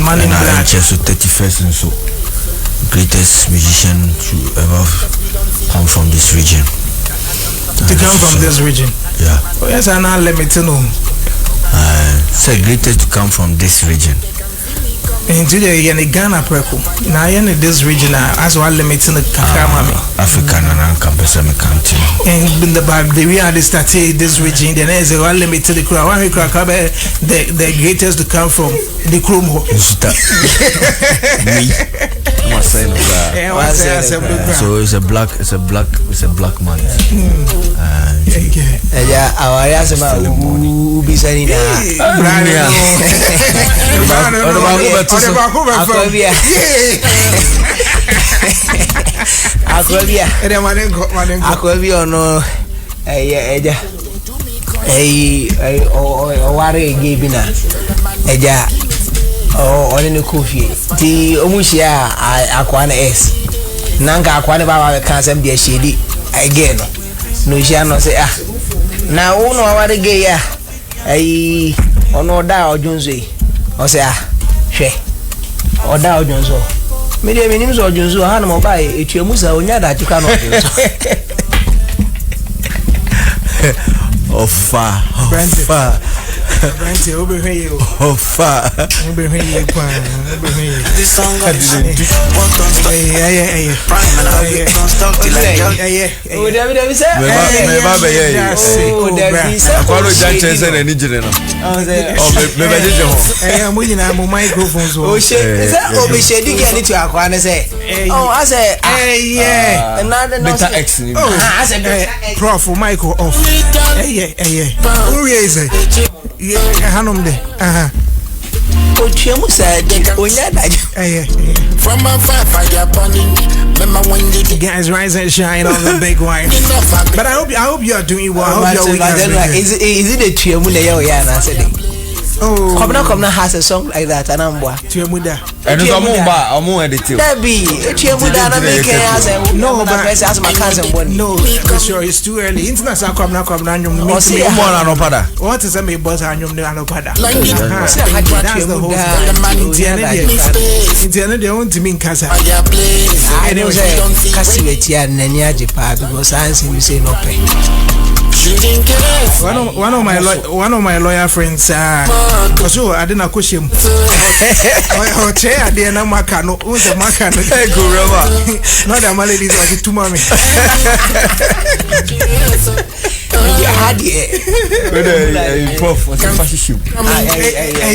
Man in Black. Just 31st and so greatest musician to ever come from this region. To come from this region. Yeah. Oh, yes, I now let me to know. It's the greatest to come from this region. And today, you're in Ghana, Preco. Now, you're in this region, as well, limiting the Kakamami. African and Campesame County. And in the back, the real started this region, then there's a one limited the crowd. One crowd, the greatest to come from the Krumo. So it's a black man. Yeah, our Yasama will be saying Aquavia no Ware Gibina Eja or in the coffee. The Omushia Aquana S Nanga Aquana Baba can't be a shady again. No, she no say now no Ware Gay or no Dow Jonesy or say she or Dow Jones. Media names or Jones or Hanamo by it. You must have that you cannot do. Oh, far. Brandy, over here. Oh, far. Over here. This song got stop till I Prof Michael off. Who is it? Hanum de. From my fire burning. Guys, rise and shine on the big wine. But I hope you are doing well. I hope is it a tune? Oh, come now has a song like that, and I'm what? And it's a more edited. That be a Chiamuda, no, but I ask my cousin one. No, for sure, it's too early. International come now, what is a me boss and you know pada? That's the whole Indiana, they want to mean Casa. I know Cassivity and Nanyaji part because I say no pain. One of my lawyer friends, so I didn't push him. Oh, chair, I didn't Macano, who's a Macano? Not a malady, like two mommy.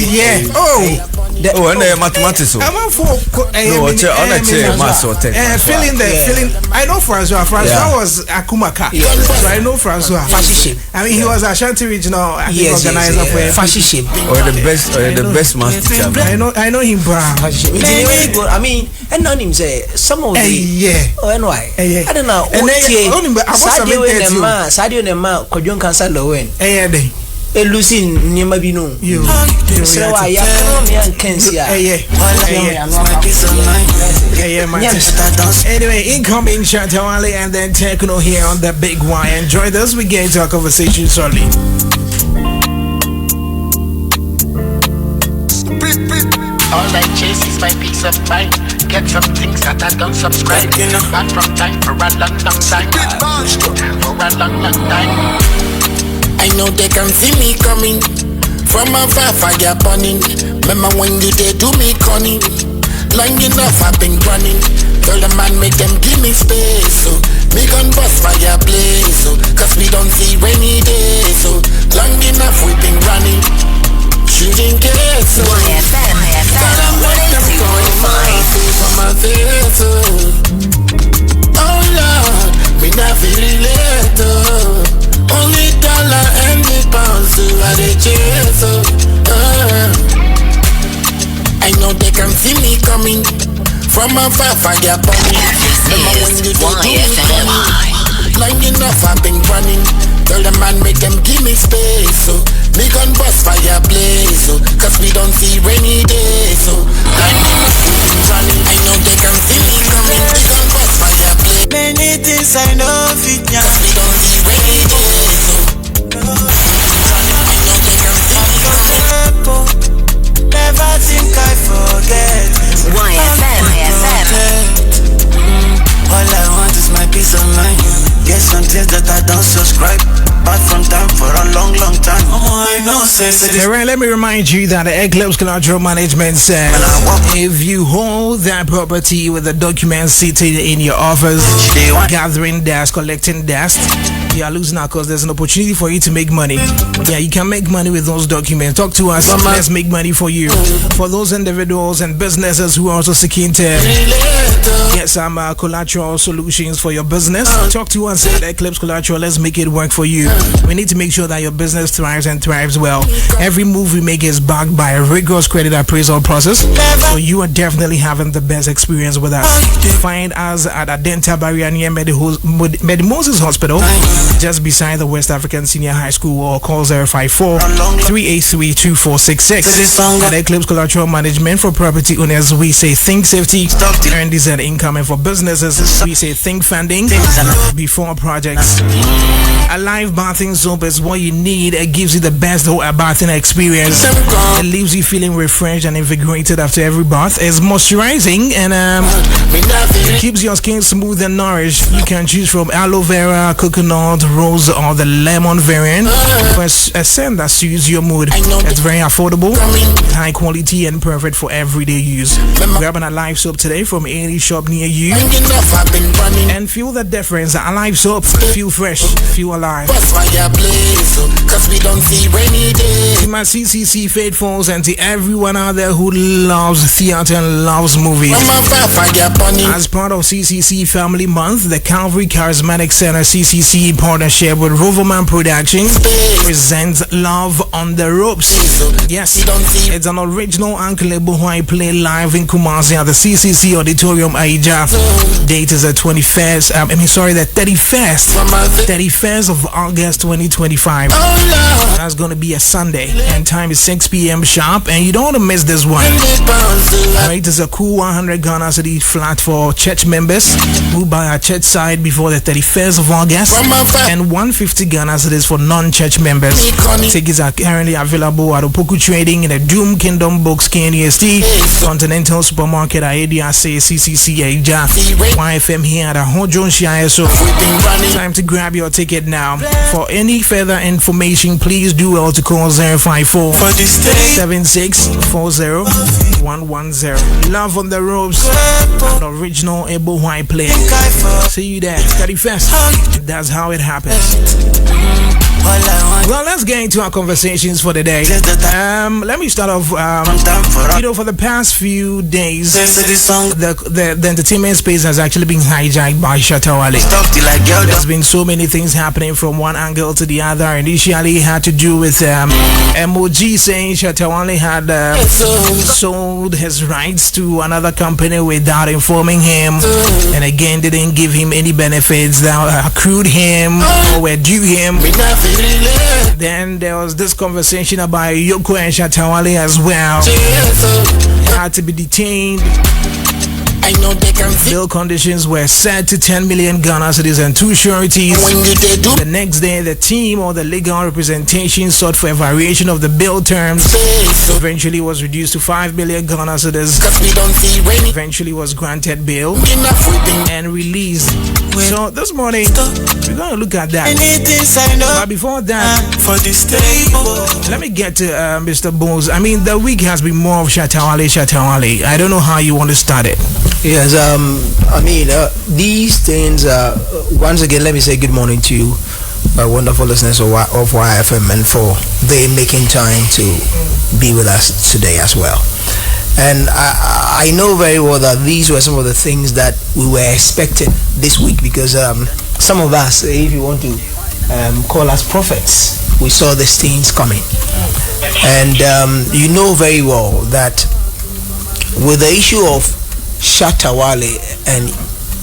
Yeah. Oh, and mathematics. I'm for feeling. I know Francois. Francois was Akumaka, so I know Francois. I mean, he was Ashanti regional organizer for fashion. Or the best master. I know him, bro. I mean, and none him say some of yeah. Oh, and why? I don't know. Sadio Nema, Kojon Cancer Lowen. Lucy Nimabino. So I am Kensia. Anyway, incoming Shatta Wale and then techno here on the big Y. Enjoy this. We get into our conversation shortly. All I chase is my peace of mind. Get some things that I don't subscribe. Back from time for a long time. For a long time. I know they can see me coming from a fire burning. Remember when they do me conning? Long enough I've been running. Tell the man make them give me space. So me gun bust fire blaze. So cause we don't see rainy days. So long enough we've been running. Shooting case. So YFM. Oh Lord, we not feeling later. Only dollar and the pounds to the chase. I know they can see me coming from a fire burning. Remember when you do me long enough I've been running. Tell the man make them give me space. So me gun bust fire blaze. So cause we don't see rainy days. So long enough running. I know they can see me coming. Me gun bust fire blaze. Many things I know fit ya. Cause we don't see rainy days. Never think I forget. All I want is my peace of mind. Get some things that I don't subscribe. But from time for a long, long time. I know, Alright, let me remind you that the Eclipse Collateral Management says if you hold that property with the documents seated in your office, gathering desk, collecting desk, you are losing out because there's an opportunity for you to make money. Yeah, you can make money with those documents. Talk to us. Let's make money for you. For those individuals and businesses who are also seeking to get some collateral solutions for your business, talk to us at Eclipse Collateral. Let's make it work for you. We need to make sure that your business thrives and thrives well. Every move we make is backed by a rigorous credit appraisal process, so you are definitely having the best experience with us. Find us at Adenta Barrier near MrBonezgh Hospital, just beside the West African Senior High School, or call 054-383-2466. At Eclipse Collateral Management, for property owners, we say think safety, earn decent income, and for businesses, we say think funding before projects. A live bathing soap is what you need. It gives you the best bathing experience. It leaves you feeling refreshed and invigorated after every bath. It's moisturizing and it keeps your skin smooth and nourished. You can choose from aloe vera, coconut, rose, or the lemon variant for a scent that suits your mood. It's very affordable, high quality, and perfect for everyday use. Grab an Alive soap today from any shop near you and feel the difference. Alive soap, feel fresh, feel alive. To my CCC faithfuls and to everyone out there who loves theater and loves movies, as part of CCC Family Month, the Calvary Charismatic Center CCC in partnership with Roverman Productions presents Love on the Ropes. Yes, it's an original Uncle Ebohai play live in Kumasi at the CCC Auditorium Aija. Date is the 31st of August 2025. That's going to be a Sunday, and time is 6 p.m. sharp, and you don't want to miss this one. Right, it's a cool 100 Ghana Cedi flat for church members who buy our church side before the 31st of August, and 150 Ghana Cedis for non-church members. Tickets are currently available at Opoku Trading, in the Doom Kingdom Books, KNEST, Continental Supermarket, ADRC, CCC, Aija, YFM here at Hojon Shire. So time to grab your ticket now. For any further information, please do well to call 054-7640-110. Love on the Ropes, an original Ebo White play. See you there, 31st. That's how it happens. Well, let's get into our conversations for the day. Let me start off. For the past few days, the entertainment space has actually been hijacked by Shatta Wale. There's been so many things happening from one angle to the other. Initially, it had to do with MOG saying Shatta Wale had sold his rights to another company without informing him, and again didn't give him any benefits that accrued him or were due him. Then there was this conversation about EOCO and Shatta Wale as well. Had to be detained. I know they can see. Bail conditions were set to 10 million Ghana cedis and 2 sureties. The next day, the team or the legal representation sought for a variation of the bail terms. Eventually was reduced to 5 million Ghana cedis. Eventually was granted bail and released. So this morning, we're going to look at that. But before that, let me get to MrBonezgh. I mean, the week has been more of Shatta Wale. I don't know how you want to start it. Yes, I mean, these things, once again, let me say good morning to you, wonderful listeners of YFM, and for they making time to be with us today as well. And I know very well that these were some of the things that we were expecting this week, because some of us, if you want to call us prophets, we saw these things coming. And you know very well that with the issue of Shatta Wale and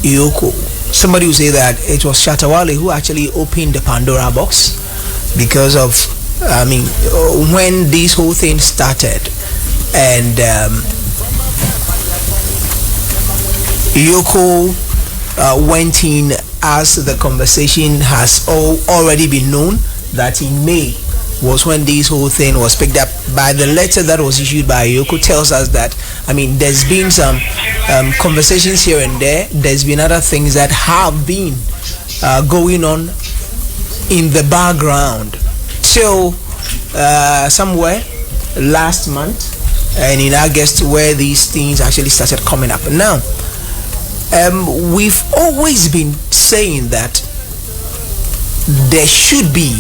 EOCO, somebody will say that it was Shatta Wale who actually opened the Pandora box, because of, I mean, when this whole thing started and EOCO went in, as the conversation has already been known, that in May was when this whole thing was picked up. By the letter that was issued by EOCO tells us that, I mean, there's been some conversations here and there. There's been other things that have been going on in the background. So somewhere last month and in August, where these things actually started coming up. Now, we've always been saying that there should be,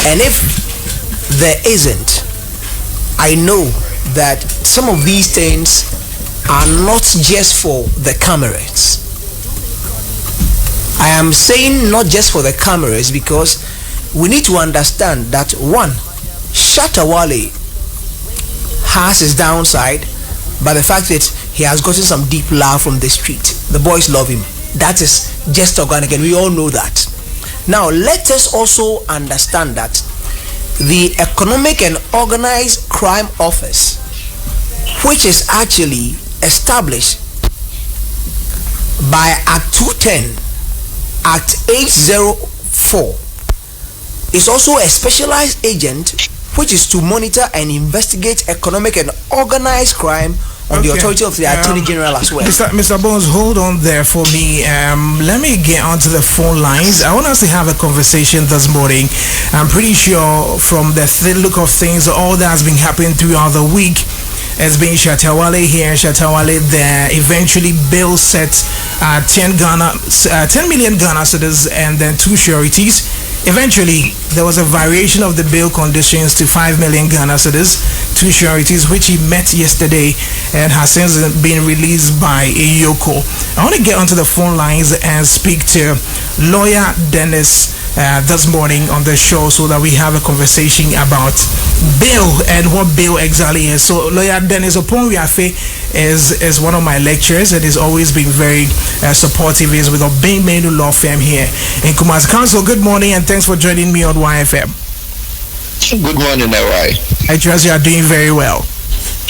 and if there isn't, I know that some of these things are not just for the cameras. I am saying not just for the cameras because we need to understand that, one, Shatta Wale has his downside, but the fact that he has gotten some deep love from the street. The boys love him. That is just organic, and we all know that. Now, let us also understand that the Economic and Organized Crime Office, which is actually established by Act 210, Act 804, is also a specialized agent which is to monitor and investigate economic and organized crime on the authority of the Attorney General as well. Mr. Bones, hold on there for me. Let me get onto the phone lines. I want us to have a conversation this morning. I'm pretty sure from the look of things, all that has been happening throughout the week has been Shatta Wale here, Shatta Wale there. Eventually, bill set 10 million Ghana cedis and then 2 sureties. Eventually, there was a variation of the bail conditions to 5 million Ghana cedis, 2 sureties, which he met yesterday and has since been released by EOCO. I want to get onto the phone lines and speak to lawyer Dennis this morning on the show so that we have a conversation about bail and what bail exactly is. So, lawyer Dennis Oponwiafe is one of my lecturers and has always been very supportive. He is with Obey Menu Law Firm here in Kumasi. Counsel, good morning and thanks for joining me on YFM. Good morning, Rai. I trust you are doing very well.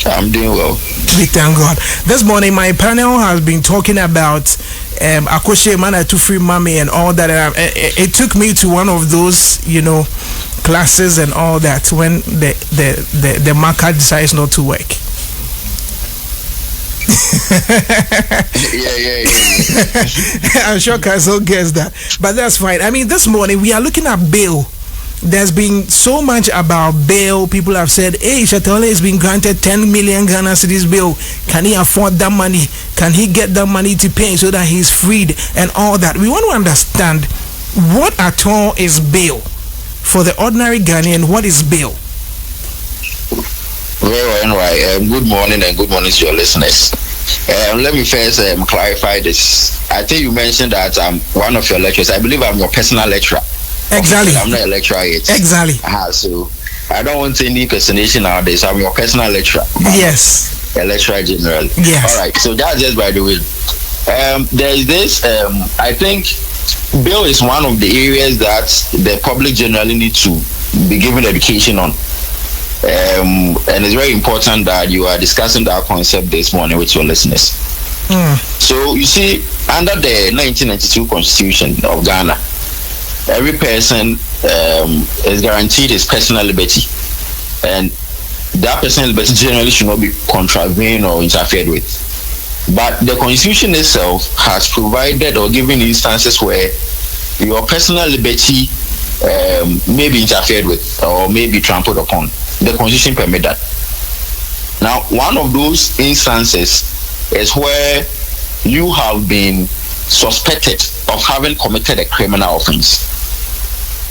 I'm doing well. We thank God. This morning, my panel has been talking about Akoshe Mana to free mommy and all that. It took me to one of those, classes and all that when the marker decides not to work. yeah. I'm sure Council gets that, but that's fine. I mean, this morning we are looking at bail. There's been so much about bail. People have said, hey, Shatta Wale has been granted 10 million Ghana cedis bail. Can he afford that money? Can he get that money to pay so that he's freed and all that? We want to understand what at all is bail for the ordinary Ghanaian. What is bail? Very well, right. Good morning and good morning to your listeners. Let me first clarify this. I think you mentioned that I'm one of your lecturers. I believe I'm your personal lecturer. Exactly. I'm not a lecturer yet. Exactly. So I don't want any impersonation nowadays. I'm your personal lecturer. Yes. A lecturer general. Yes. All right. So that's just by the way. There is this. I think bail is one of the areas that the public generally need to be given education on. And it's very important that you are discussing that concept this morning with your listeners. So you see, under the 1992 Constitution of Ghana, every person is guaranteed his personal liberty, and that personal liberty generally should not be contravened or interfered with. But the Constitution itself has provided or given instances where your personal liberty may be interfered with or may be trampled upon. The Constitution permits that. Now, one of those instances is where you have been suspected of having committed a criminal offense.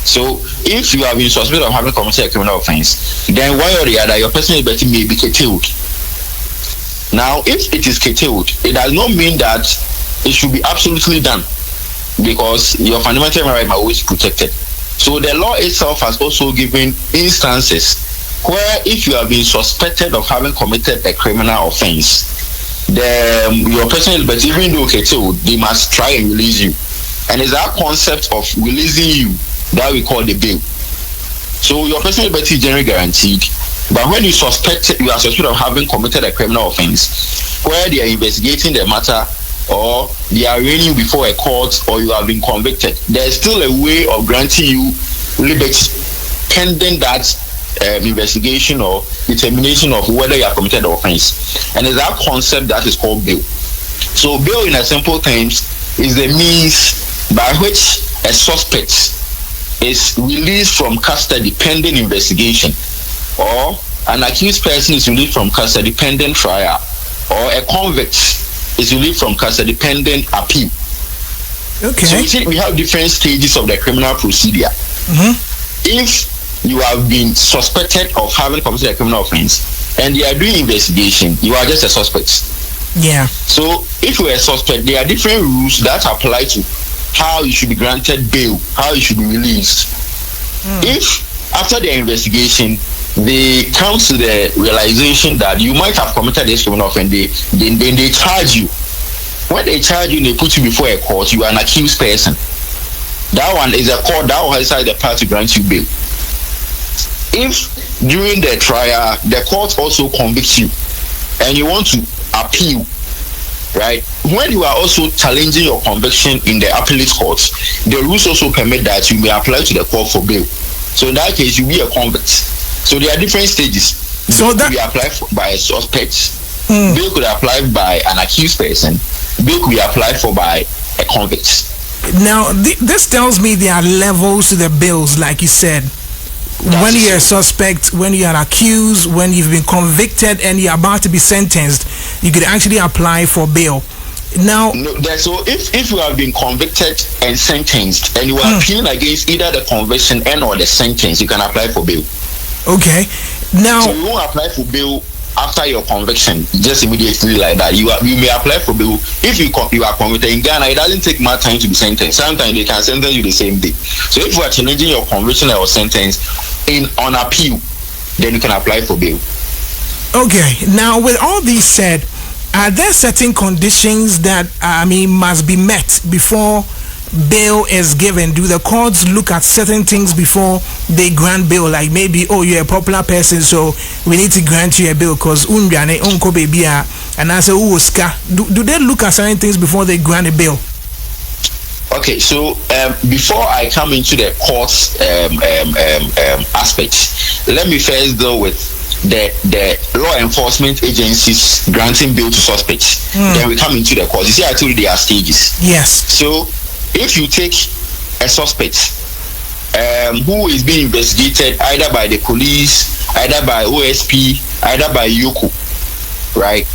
So, if you have been suspected of having committed a criminal offense, then one or the other, your personal liberty may be curtailed. Now, if it is curtailed, it does not mean that it should be absolutely done, because your fundamental right are always protected. So, the law itself has also given instances where if you have been suspected of having committed a criminal offense, your personal liberty, even though curtailed, they must try and release you. And it's that concept of releasing you that we call the bail. So your personal liberty is generally guaranteed, but when you are suspected of having committed a criminal offense, where they are investigating the matter or they are arraigning you before a court or you have been convicted, there is still a way of granting you liberty pending that investigation or determination of whether you have committed the offense. And it's that concept that is called bail. So bail, in a simple terms, is the means by which a suspect is released from custody pending investigation, or an accused person is released from custody pending trial, or a convict is released from custody pending appeal. Okay. So you see, we have different stages of the criminal procedure. If you have been suspected of having committed a criminal offense and they are doing investigation, you are just a suspect. Yeah. So if you are a suspect, there are different rules that apply to how you should be granted bail, how you should be released. If after the investigation they come to the realization that you might have committed this criminal offense, then they charge you. When they charge you, they put you before a court, you are an accused person. That one is a court that will decide the part to grant you bail. If during the trial the court also convicts you and you want to appeal, right? When you are also challenging your conviction in the appellate courts, the rules also permit that you may apply to the court for bail. So in that case, you'll be a convict. So there are different stages. So bail could be applied by a suspect. Bail could be applied by an accused person. Bail could be applied for by a convict. Now, this tells me there are levels to the bills, like you said. When you're a suspect, when you are accused, when you've been convicted and you're about to be sentenced, you could actually apply for bail. Now, so if you have been convicted and sentenced and you are appealing against either the conviction and or the sentence, you can apply for bail. Okay. Now, so you won't apply for bail after your conviction just immediately like that. You may apply for bail if you are convicted. In Ghana, it doesn't take much time to be sentenced. Sometimes they can sentence you the same day. So if you are challenging your conviction or sentence on appeal, then you can apply for bail. Okay. Now, with all these said, are there certain conditions that must be met before bail is given? Do the courts look at certain things before they grant bail? Like maybe, you're a popular person, so we need to grant you a bail because unjane unko baby and I say uska. Do they look at certain things before they grant a bail? Okay, so before I come into the courts aspect, let me first deal with the law enforcement agencies granting bail to suspects. Then we come into the courts. You see, I told you there are stages. Yes. So if you take a suspect who is being investigated either by the police, either by OSP, either by EOCO, right?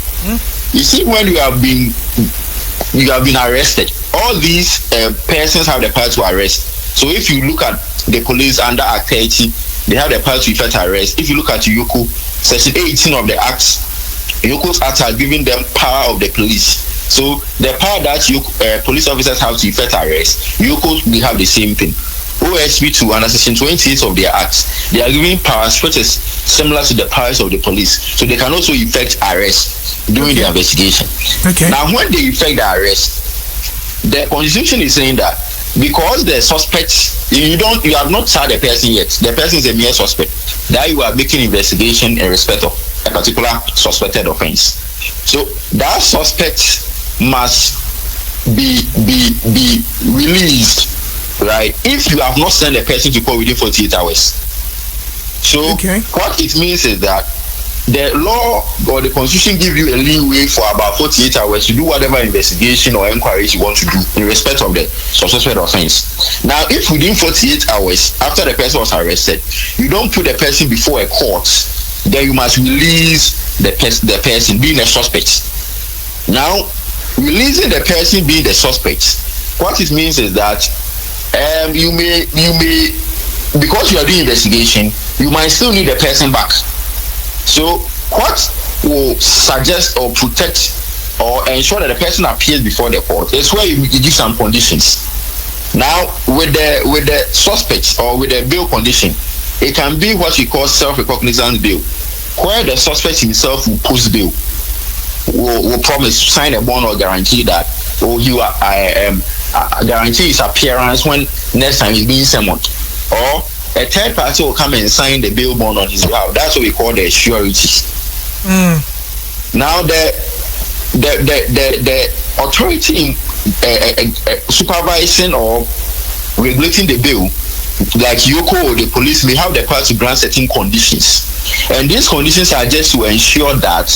You see, when you have been arrested, all these persons have the power to arrest. So if you look at the police under Act 30, they have the power to effect arrest. If you look at EOCO, Section 18 of the Act, EOCO's Act has given them power of the police. So the power that police officers have to effect arrest, EOCO will have the same thing. OSP too, under Section 28 of their Act, they are giving powers which is similar to the powers of the police. So they can also effect arrest during the investigation. Okay. Now, when they effect the arrest, the Constitution is saying that because the suspect, you have not charged the person yet. The person is a mere suspect. That you are making investigation in respect of a particular suspected offense. So that suspect must be released, right? If you have not sent the person to court within 48 hours. So what it means is that the law or the Constitution gives you a leeway for about 48 hours to do whatever investigation or inquiries you want to do in respect of the suspected offense. Now, if within 48 hours after the person was arrested, you don't put the person before a court, then you must release the person being a suspect. Now, releasing the person being the suspect, what it means is that you may because you are doing investigation, you might still need the person back. So what will suggest or protect or ensure that the person appears before the court is where you give some conditions. Now, with the suspect or with the bail condition, it can be what we call self-recognizance bail, where the suspect himself will post bail, will promise to sign a bond or guarantee that guarantee his appearance when next time he's being summoned, or a third party will come and sign the bail bond on his behalf. That's what we call the surety. Now the authority supervising or regulating the bail like EOCO or the police may have the power to grant certain conditions, and these conditions are just to ensure that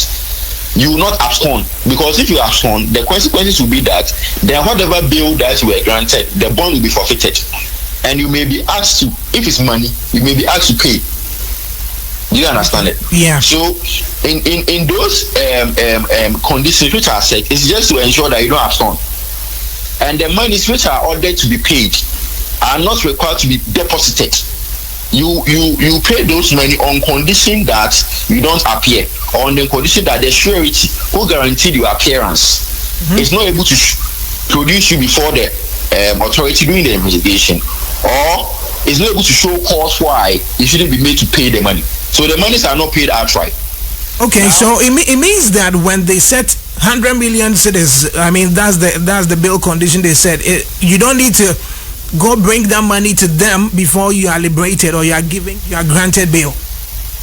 you will not abscond, because if you abscond, the consequences will be that then whatever bail that you were granted, the bond will be forfeited, and you may be asked to, if it's money, you may be asked to pay. Do you understand it? Yeah. So in those conditions which are set, it's just to ensure that you don't abscond, and the monies which are ordered to be paid are not required to be deposited. You pay those money on condition that you don't appear, or on the condition that the surety who guaranteed your appearance is not able to produce you before the authority doing the investigation, or is not able to show cause why you shouldn't be made to pay the money. So the monies are not paid outright. Okay, so it means that when they set 100 million cedis, I mean that's the bill condition they said. You don't need to go bring that money to them before you are liberated or you are granted bail.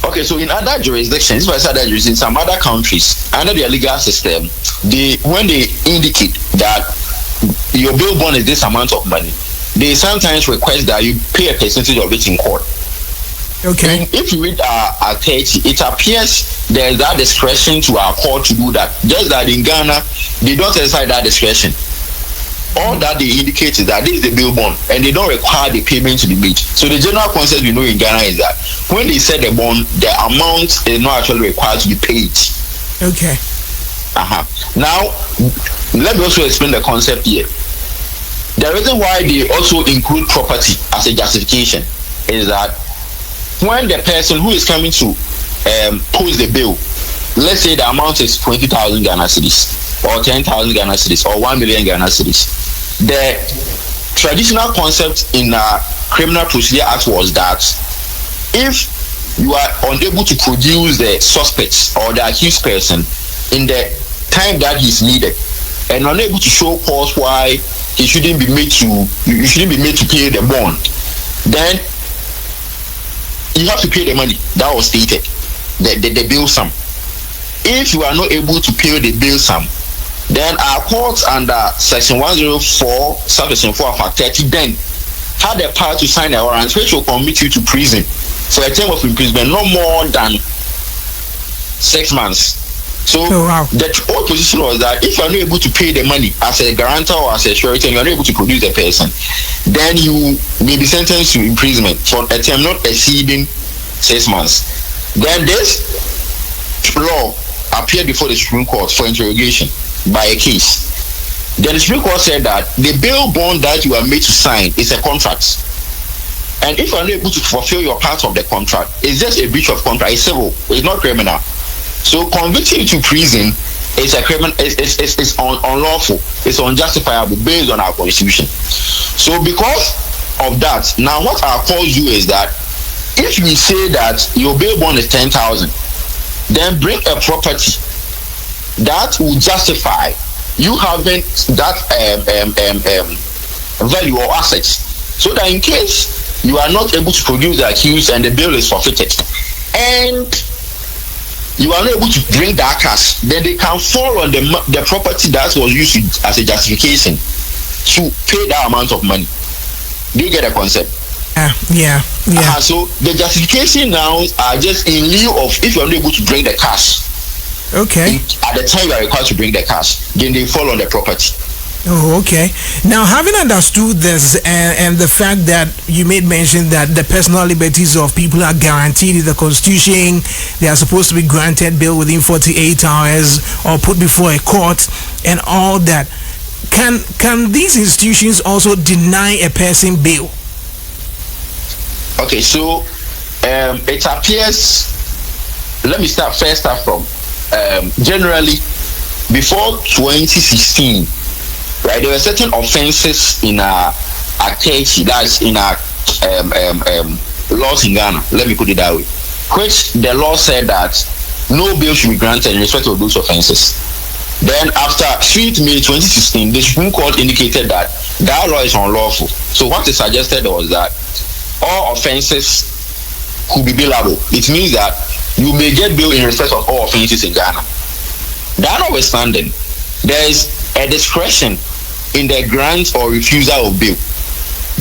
Okay, so in other jurisdictions, in some other countries, under their legal system, when they indicate that your bail bond is this amount of money, they sometimes request that you pay a percentage of it in court. Okay. And if you read our 30, it appears there is that discretion to our court to do that. Just that in Ghana, they don't exercise that discretion. All that they indicate is that this is the bail bond, and they don't require the payment to be made. So the general concept we know in Ghana is that when they set the bond, the amount is not actually required to be paid. Okay. Now, let me also explain the concept here. The reason why they also include property as a justification is that when the person who is coming to post the bill, let's say the amount is 20,000 Ghana cedis, or 10,000 Ghana cedis, or 1 million Ghana cedis, the traditional concept in Criminal Procedure Act was that if you are unable to produce the suspect or the accused person in the time that he's needed, and unable to show cause why you shouldn't be made to pay the bond, then you have to pay the money that was stated, the bill sum. If you are not able to pay the bill sum, then our courts under section 104 subsection 4 of Act 30 then had the power to sign a warrant which will commit you to prison for a term of imprisonment no more than 6 months. So the old position was that if you are not able to pay the money as a guarantor or as a surety, and you are not able to produce the person, then you may be sentenced to imprisonment for a term not exceeding 6 months. Then this law appeared before the Supreme Court for interrogation by a case. Then the Supreme Court said that the bail bond that you are made to sign is a contract, and if you are not able to fulfill your part of the contract, it's just a breach of contract. It's civil, it's not criminal. So convicting you to prison is a criminal. It's unlawful. It's unjustifiable based on our constitution. So because of that, now what our courts do is that if we say that your bail bond is 10,000, then bring a property that will justify you having that value or assets, so that in case you are not able to produce the accused and the bail is forfeited, and you are not able to bring that cash, then they can fall on the property that was used as a justification to pay that amount of money. Do you get the concept? Yeah. So the justification now are just in lieu of if you are not able to bring the cash. Okay. At the time you are required to bring the cash, then they fall on the property. Oh, okay. Now, having understood this and the fact that you made mention that the personal liberties of people are guaranteed in the Constitution, they are supposed to be granted bail within 48 hours or put before a court and all that, can these institutions also deny a person bail? Okay, so it appears, let me start from generally before 2016, right, there were certain offenses in our activity, that's in our laws in Ghana, let me put it that way, which the law said that no bail should be granted in respect of those offenses. Then after 5th May 2016, the Supreme Court indicated that that law is unlawful. So what it suggested was that all offenses could be bailable. It means that you may get bail in respect of all offenses in Ghana. That notwithstanding, there is a discretion in the grant or refusal of bail.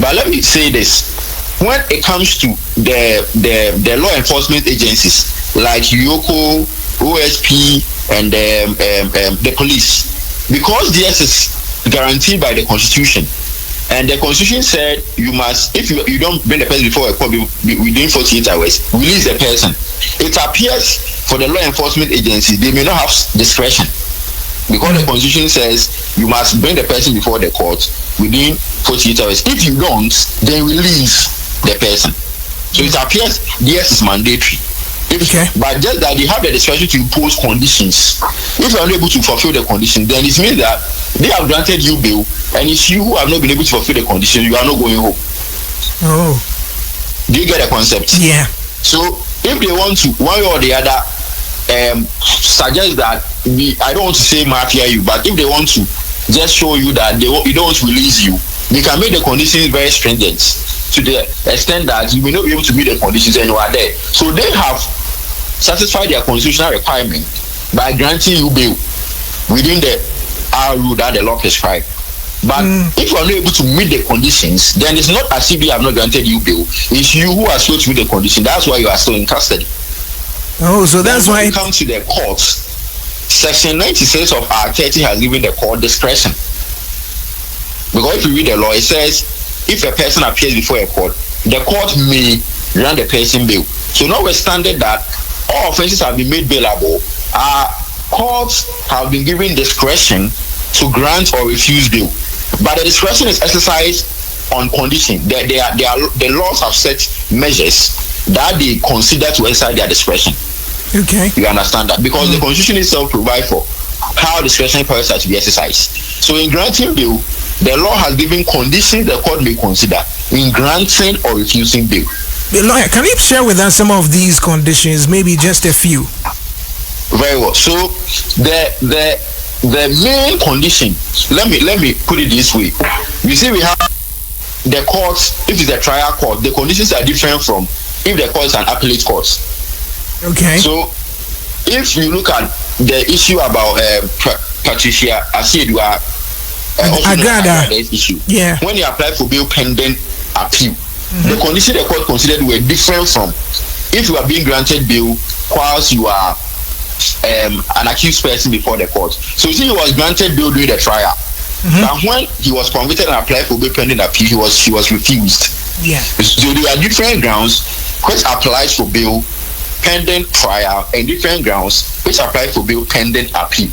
But let me say this, when it comes to the law enforcement agencies like EOCO, OSP, and the police, because this is guaranteed by the Constitution, and the Constitution said you must, if you don't bring the person before a court within 48 hours, release the person. It appears for the law enforcement agencies they may not have discretion, because the Constitution says you must bring the person before the court within 48 hours. If you don't, then release the person. So it appears yes is mandatory. But just that they have the discretion to impose conditions. If you are unable to fulfill the condition, then it means that they have granted you bail, and it's you who have not been able to fulfill the condition. You are not going home. Oh, do you get the concept? Yeah. So if they want to one way or the other suggest that I don't want to say mafia you, but if they want to just show you that they don't want to release you, they can make the conditions very stringent to the extent that you may not be able to meet the conditions and you are there. So they have satisfied their constitutional requirement by granting you bail within the rule that the law prescribes. But if you are not able to meet the conditions, then it's not as if they have not granted you bail. It's you who has failed to meet the condition. That's why you are still in custody. Oh, so that's why it comes to the courts. Section 96 of Act 30 has given the court discretion. Because if you read the law, it says if a person appears before a court, the court may grant the person bail. So notwithstanding that all offences have been made bailable, courts have been given discretion to grant or refuse bail. But the discretion is exercised on condition. The laws have set measures that they consider to exercise their discretion. Okay. You understand that? Because the Constitution itself provides for how discretionary powers are to be exercised. So in granting bail, the law has given conditions the court may consider in granting or refusing bail. Lawyer, can you share with us some of these conditions, maybe just a few? Very well. So the main condition, let me put it this way. You see, we have the courts. If it's a trial court, the conditions are different from if the court is an appellate court. Okay. So if you look at the issue about Patricia Asiedua, issue, when you apply for bail pending appeal, the conditions the court considered were different from if you are being granted bail whilst you are an accused person before the court. So you see, he was granted bail during the trial, but when he was convicted and applied for bail pending appeal, he was refused. Yeah. So there are different grounds which applies for bail pending trial, and different grounds which applies for bail pending appeal.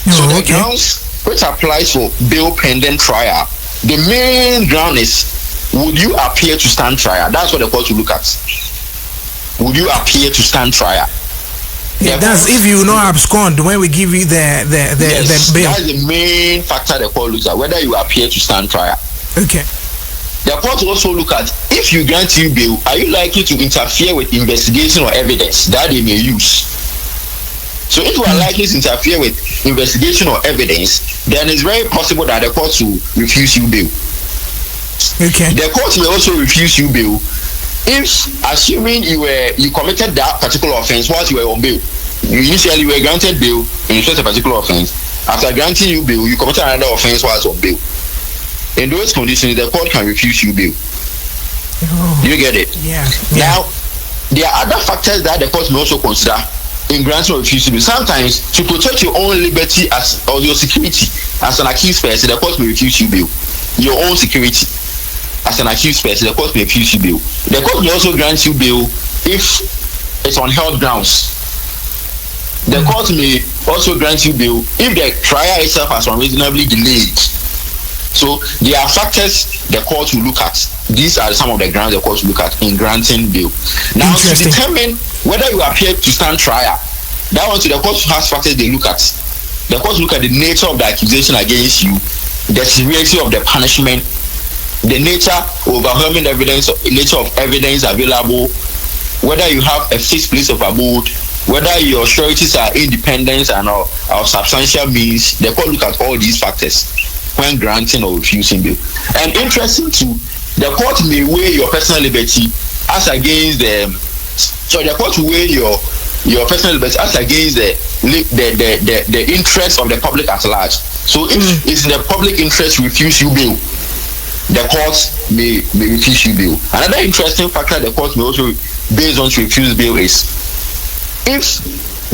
So the grounds which applies for bail pending trial, the main ground is, would you appear to stand trial? That's what the court will look at. Would you appear to stand trial? Yeah, that's if you not abscond when we give you the bail. That's the main factor the court looks at, whether you appear to stand trial. Okay. The court also look at, if you grant you bail, are you likely to interfere with investigation or evidence that they may use? So if you are likely to interfere with investigation or evidence, then it's very possible that the court will refuse you bail. Okay. The court may also refuse you bail if, assuming you committed that particular offense whilst you were on bail. Initially you were granted bail in respect to a particular offense. After granting you bail, you committed another offense whilst on bail. In those conditions, the court can refuse you bail. Do you get it? Yeah. Now, there are other factors that the court may also consider in granting or refusing bail. Sometimes, to protect your own liberty or your security as an accused person, the court may refuse you bail. Your own security as an accused person, the court may refuse you bail. The court may also grant you bail if it's on health grounds. The court may also grant you bail if the trial itself has unreasonably delayed. So there are factors the court will look at. These are some of the grounds the court will look at in granting bail. Now, to determine whether you appear to stand trial, that one to the court has factors they look at. The court look at the nature of the accusation against you, the severity of the punishment, the nature of overwhelming evidence, nature of evidence available, whether you have a fixed place of abode, whether your sureties are independent and of substantial means. The court look at all these factors when granting or refusing bail. And interesting too, the court may weigh your personal liberty as against the court will weigh your personal liberty as against the interest of the public at large. So if it's in the public interest to refuse you bail, the courts may refuse you bail. Another interesting factor the courts may also based on to refuse bail is if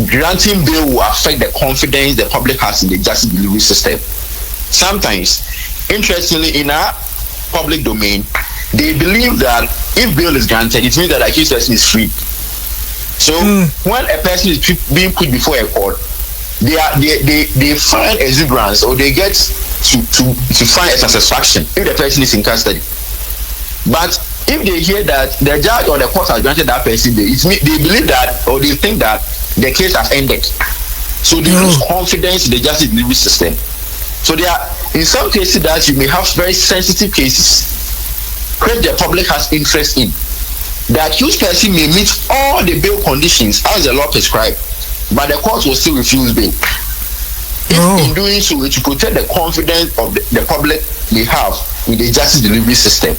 granting bail will affect the confidence the public has in the justice delivery system. Sometimes, interestingly, in our public domain, they believe that if bail is granted, it means that the accused person is free. So when a person is being put before a court, they find exuberance, or they get to find a satisfaction if the person is in custody. But if they hear that the judge or the court has granted that person bail, they believe that, or they think that the case has ended. So they lose confidence in the justice delivery system. So there are, in some cases, that you may have very sensitive cases which the public has interest in. The accused person may meet all the bail conditions as the law prescribes, but the court will still refuse bail. If in doing so, it will protect the confidence of the public may have in the justice delivery system.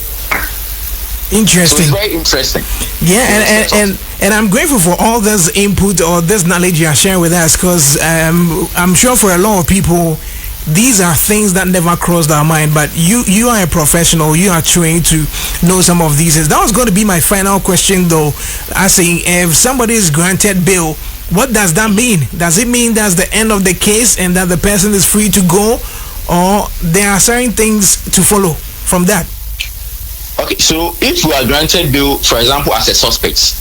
Interesting. So it's very interesting. Yeah, and I'm grateful for all this input or this knowledge you are sharing with us, because I'm sure for a lot of people, these are things that never crossed our mind. But you are a professional. You are trained to know some of these. That was going to be my final question, though. Asking, if somebody is granted bail, what does that mean? Does it mean that's the end of the case and that the person is free to go, or there are certain things to follow from that? Okay, so if you are granted bail, for example, as a suspect,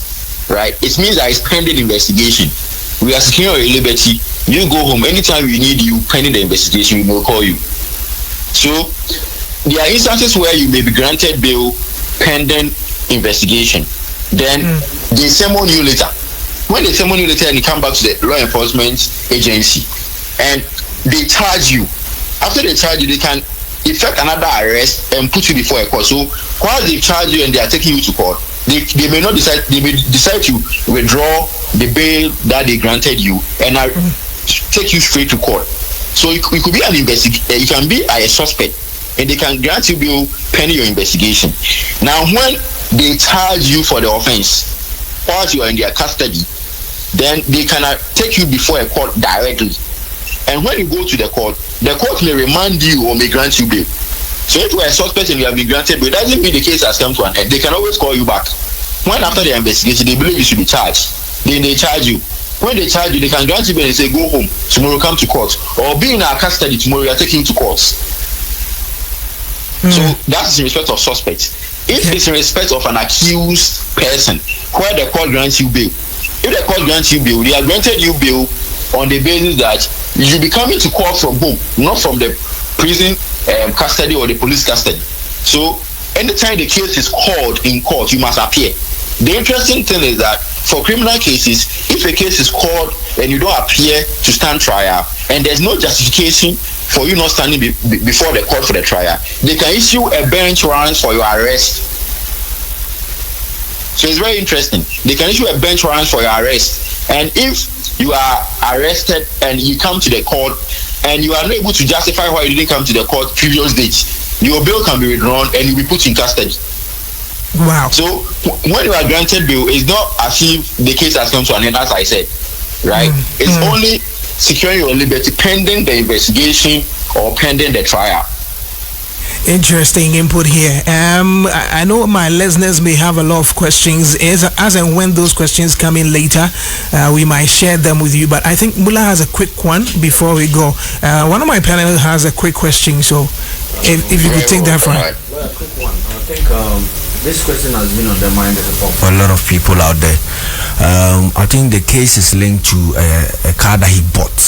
right, it means that it's pending investigation. We are securing your liberty. You go home. Anytime we need you, pending the investigation, we will call you. So there are instances where you may be granted bail pending investigation. Then they summon you later. When they summon you later and you come back to the law enforcement agency and they charge you, after they charge you, they can effect another arrest and put you before a court. So while they charge you and they are taking you to court, they may decide to withdraw the bail that they granted you and take you straight to court. So it could be an investigation. You can be a suspect and they can grant you bail pending your investigation. Now, when they charge you for the offense, whilst you are in their custody, then they cannot take you before a court directly. And when you go to the court may remand you or may grant you bail. So if you are a suspect and you have been granted bail, it doesn't mean the case has come to an end. They can always call you back. When after the investigation, they believe you should be charged, then they charge you. When they charge you, they can grant you bail and say, go home, tomorrow come to court. Or be in our custody, tomorrow you are taken to court. So that is in respect of suspects. If it's in respect of an accused person, where the court grants you bail, if the court grants you bail, they have granted you bail on the basis that you be coming to court from home, not from the prison custody or the police custody. So anytime the case is called in court, you must appear. The interesting thing is that for criminal cases, if a case is called and you don't appear to stand trial, and there's no justification for you not standing before the court for the trial, they can issue a bench warrant for your arrest. So it's very interesting. They can issue a bench warrant for your arrest, and if you are arrested and you come to the court and you are not able to justify why you didn't come to the court previous date, your bail can be withdrawn and you'll be put in custody. Wow. So when you are granted bail, it's not as if the case has come to an end, as I said, right? It's only securing your liberty pending the investigation or pending the trial. Interesting input here. I know my listeners may have a lot of questions. As and when those questions come in later, we might share them with you. But I think Moula has a quick one before we go. One of my panel has a quick question, so if you could take that from. Well, a quick one. I think this question has been on the mind of a lot of people out there. I think the case is linked to a car that he bought.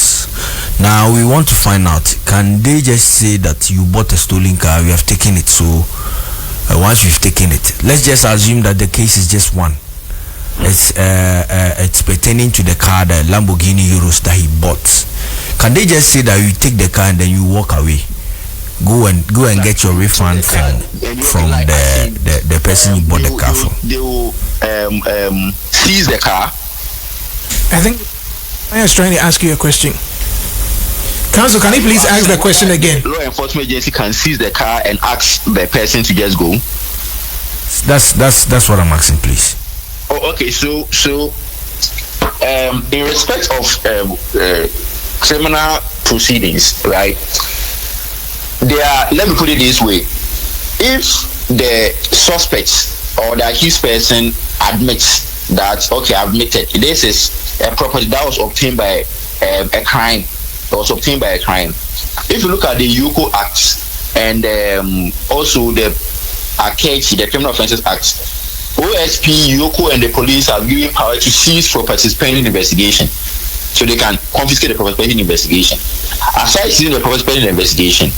Now we want to find out, can they just say that you bought a stolen car, we have taken it, so once we've taken it, let's just assume that the case is just one. It's pertaining to the car, the Lamborghini Euros that he bought. Can they just say that you take the car and then you walk away? Go and get your refund from the person you bought the car from. They will seize the car. I think I was trying to ask you a question. Counsel, can you please ask the question again? Law enforcement agency can seize the car and ask the person to just go. That's what I'm asking, please. Oh, okay. So in respect of criminal proceedings, right? Let me put it this way: if the suspect or the accused person admits that, okay, I've admitted this is a property that was obtained by a crime, If you look at the EOCO Act and also the ACAGE, the Criminal Offences Act, OSP, EOCO, and the police are given power to seize properties pending investigation, so they can confiscate the property pending investigation. Aside seizing the property pending investigation,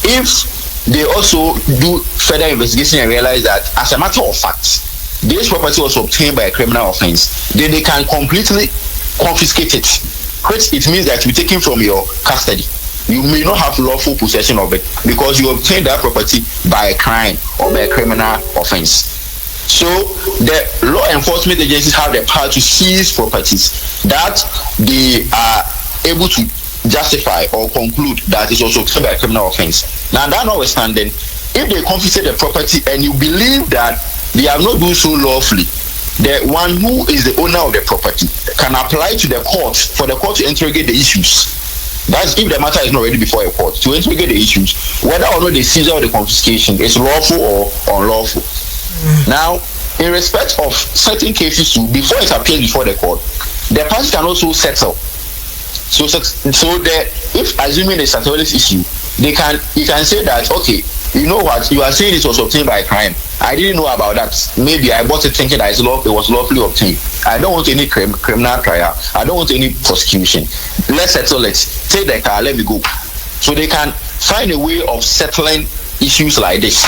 if they also do further investigation and realize that, as a matter of fact, this property was obtained by a criminal offense, then they can completely confiscate it, which it means that it will be taken from your custody. You may not have lawful possession of it because you obtained that property by a crime or by a criminal offense. So the law enforcement agencies have the power to seize properties that they are able to justify or conclude that it was obtained by a criminal offense. Now, that notwithstanding, if they confiscate the property and you believe that they have not done so lawfully, the one who is the owner of the property can apply to the court for the court to interrogate the issues. That's if the matter is not ready before a court, to interrogate the issues, whether or not the seizure or the confiscation is lawful or unlawful. Now, in respect of certain cases too, before it appears before the court, the parties can also settle. So if assuming a settlement issue, you can say that, okay, you know what, you are saying it was obtained by a crime. I didn't know about that. Maybe I bought it thinking that it was lawfully obtained. I don't want any criminal trial. I don't want any prosecution. Let's settle it. Take the car, let me go. So they can find a way of settling issues like this.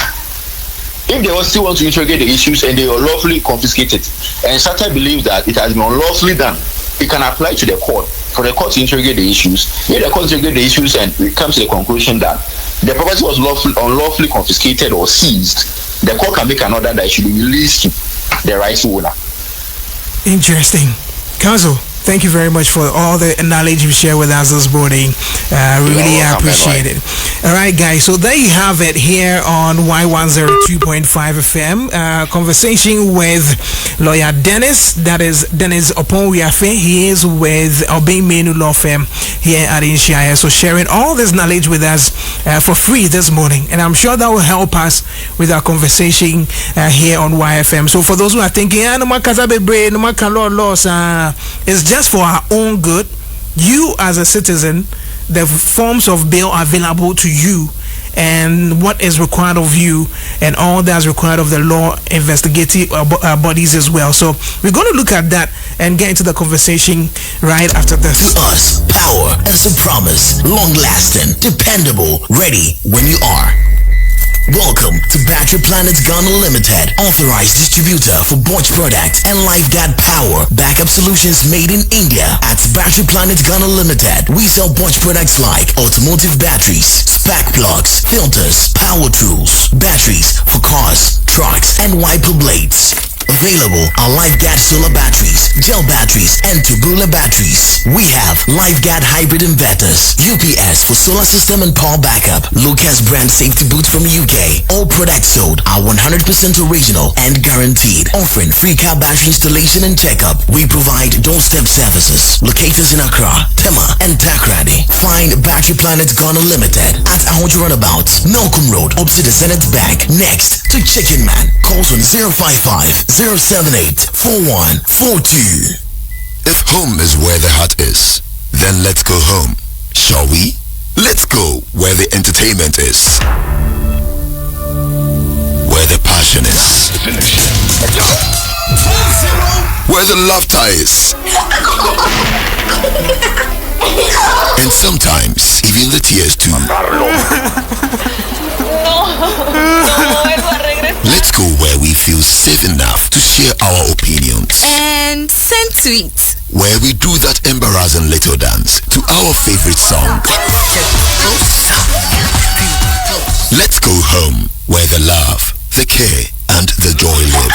If they still want to interrogate the issues and they are lawfully confiscated, and Shatta believes that it has been unlawfully done, it can apply to the court for the court to interrogate the issues. If the court interrogate the issues and it comes to the conclusion that the property was unlawfully confiscated or seized, the court can make an order that it should be released to the rightful owner. Interesting. Counsel, thank you very much for all the knowledge you share with us this morning. Really appreciate it. All right, guys. So there you have it here on Y102.5 FM. Conversation with lawyer Dennis. That is Dennis Oponwiafe. He is with Obey Menu Law Firm here at NCIS. So sharing all this knowledge with us for free this morning. And I'm sure that will help us with our conversation here on YFM. So for those who are thinking, it's just for our own good. You as a citizen, the forms of bail are available to you, and what is required of you, and all that's required of the law investigative bodies as well. So we're going to look at that and get into the conversation right after this. To us, power is a promise, long-lasting, dependable, ready when you are. Welcome to Battery Planet Ghana Limited, authorized distributor for Bosch products and LifeGuard Power backup solutions made in India. At Battery Planet Ghana Limited, we sell Bosch products like automotive batteries, spark plugs, filters, power tools, batteries for cars, trucks, and wiper blades. Available are LifeGuard solar batteries, gel batteries, and tubular batteries. We have LifeGuard hybrid inverters, UPS for solar system and power backup, Lucas brand safety boots from UK. All products sold are 100% original and guaranteed. Offering free car battery installation and checkup. We provide doorstep services. Locators in Accra, Tema, and Takrady. Find Battery Planet Ghana Limited at Ahojo Runabout, Malcolm Road, opposite the Senate Bank, next to Chicken Man. Calls on 055-078-4142. If home is where the heart is, then let's go home, shall we? Let's go where the entertainment is, where the passion is, where the laughter is, and sometimes even the tears too. Let's go where we feel safe enough to share our opinions and send tweets, where we do that embarrassing little dance to our favorite song. Let's go home where the love, the care, and the joy live.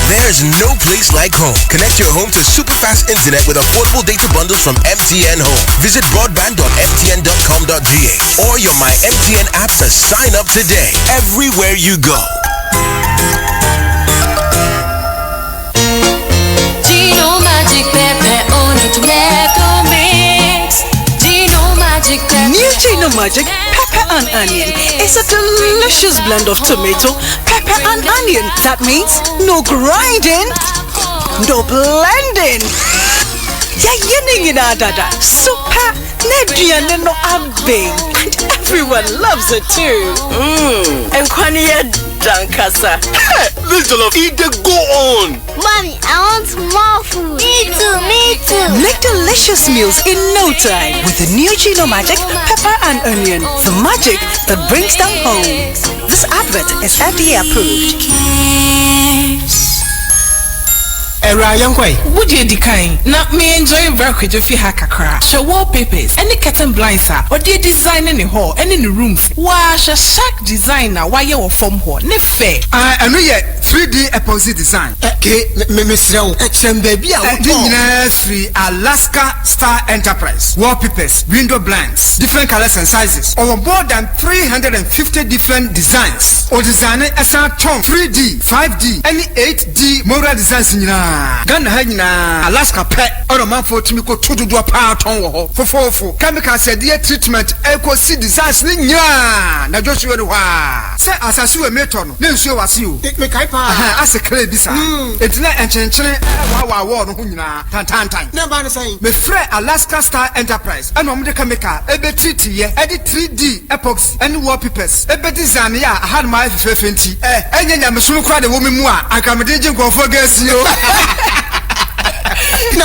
There's no place like home. Connect your home to super fast internet with affordable data bundles from MTN Home. Visit broadband.mtn.com.ga or your My MTN app to sign up today. Everywhere you go. Gino Magic Pepe on a tomato mix. Gino Magic Pepe. New Gino Magic Pepe and onion. It's a delicious blend of tomato, pepper and onion. That means no grinding, no blending. Super Nedrian no abe. And everyone loves it too. And Kwaniya Dankasa. This jollof eat the go on. Mommy, I want more food. Me too. Make delicious meals in no time with the new Gino Magic pepper and onion. The magic that brings them home. This advert is FDA approved. Ryan Quay, would you decline? Not me enjoying breakfast if you hack a crack. Show wallpapers, any curtain blinds are, or dear design in the hall and in the rooms. Wash a shack designer while you're from home. Ne fair. I know yet 3D epoxy design. Okay, Miss Row, baby, free Alaska Star Enterprise. Wallpapers, window blinds, different colors and sizes. Over more than 350 different designs. Or designer SR Tom 3D, 5D, any 8D Moula designs in Ghana Hagina, Alaska pet, or a man for Timiko to do a part on for chemical said dear treatment, eco C designs Ninya, na Joshua. Say as I see a meton, then show us you. Make as a clay bisa. It's not a war Tantan. Never saying, me friend Alaska Star Enterprise, and on the chemical, a bit treaty, edit 3D epoxy, and wallpapers, a bit design. I had my 50, and then I'm so crowded woman more. I come go for guess you.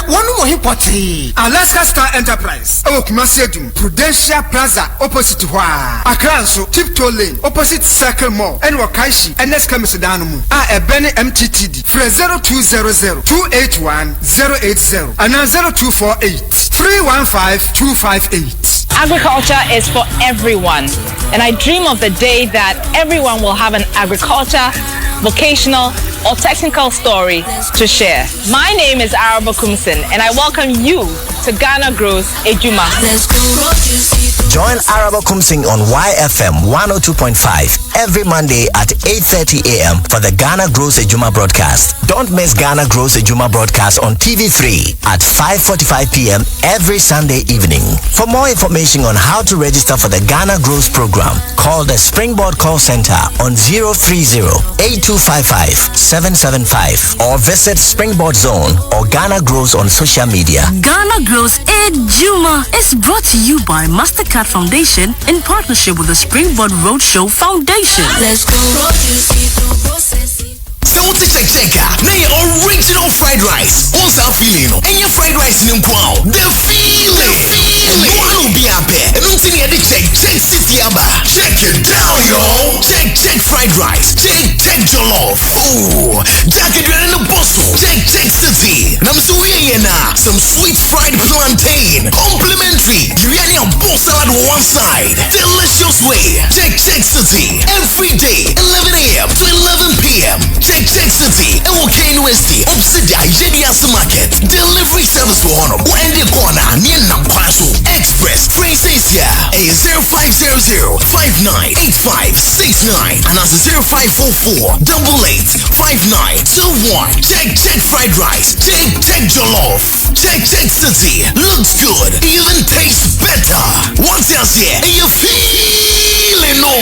One more hypothesis. Alaska Star Enterprise. Oh, Kumasiadum. Prudential Plaza opposite to Akranso, Tiptoe Lane, opposite Circle Mall, and Wakaishi, and let's come to Danamu. A Benny MTTD. Fra 0200 281 080 and 0248 315 258. Agriculture is for everyone, and I dream of the day that everyone will have an agriculture, vocational, or technical story to share. My name is Araba Kumsin, and I welcome you to Ghana Grows Ejuma. Join Araba Kumsin on YFM 102.5 every Monday at 8:30 a.m. for the Ghana Grows Ejuma broadcast. Don't miss Ghana Grows Ejuma broadcast on TV3 at 5:45 p.m. every Sunday evening. For more information on how to register for the Ghana Grows program, call the Springboard call center on 030-8255-775 or visit Springboard Zone or Ghana Grows on social media. Ghana Grows Ejuma is brought to you by MasterCard Foundation in partnership with the Springboard Roadshow Foundation. Let's go. So check na your original fried rice. What's that feeling? And your fried rice in wow. The feeling. And no one will be up there. And until you check city aba. Check it down, yo. Check fried rice. Check jollof. Oh, Jack it in the bustle. Check city. And I'm so here now. Some sweet fried plantain. Complimentary. Biryani and bowl salad on one side. Delicious way. Check city. Every day, 11 a.m. to 11 p.m. Check city. And we'll KNUST. Opposite the Hajia4Real's market. Delivery service for honor. When the corner near Nampaso Express. Train stays here. A 0500-598569. And that's 0544-885921. Check fried rice. Check jollof. Check city. Looks good. Even tastes better. Once you're here, and you feeling no.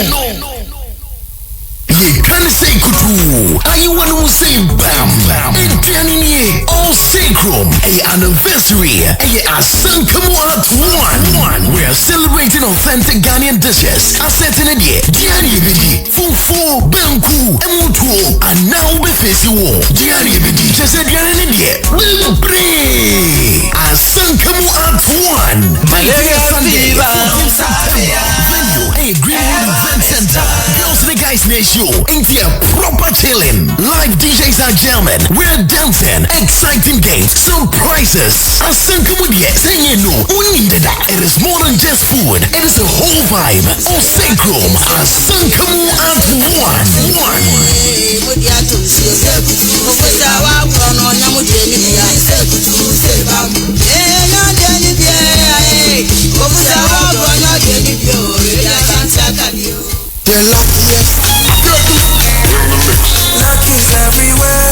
You can't say kutu. Are you one who say bam? And Danny, all sacrum. A anniversary. A son come at one. We're celebrating authentic Ghanaian dishes. I said in the Diani baby. Fufu, Banku, Mutu. And now we face you all. Diani baby. Just said Diani India. Pray. A son come at one. Malaria Sunday. Venue. A Greenwood Event Center. Girls the Guys Nation. Into a proper chilling. Live DJs are jamming. We're dancing. Exciting games. Surprises. Asankamudia. Saying you know. We needed that. It is more than just food. It is a whole vibe. All sacrum. Asankamu at one. The luckiest. Luck is everywhere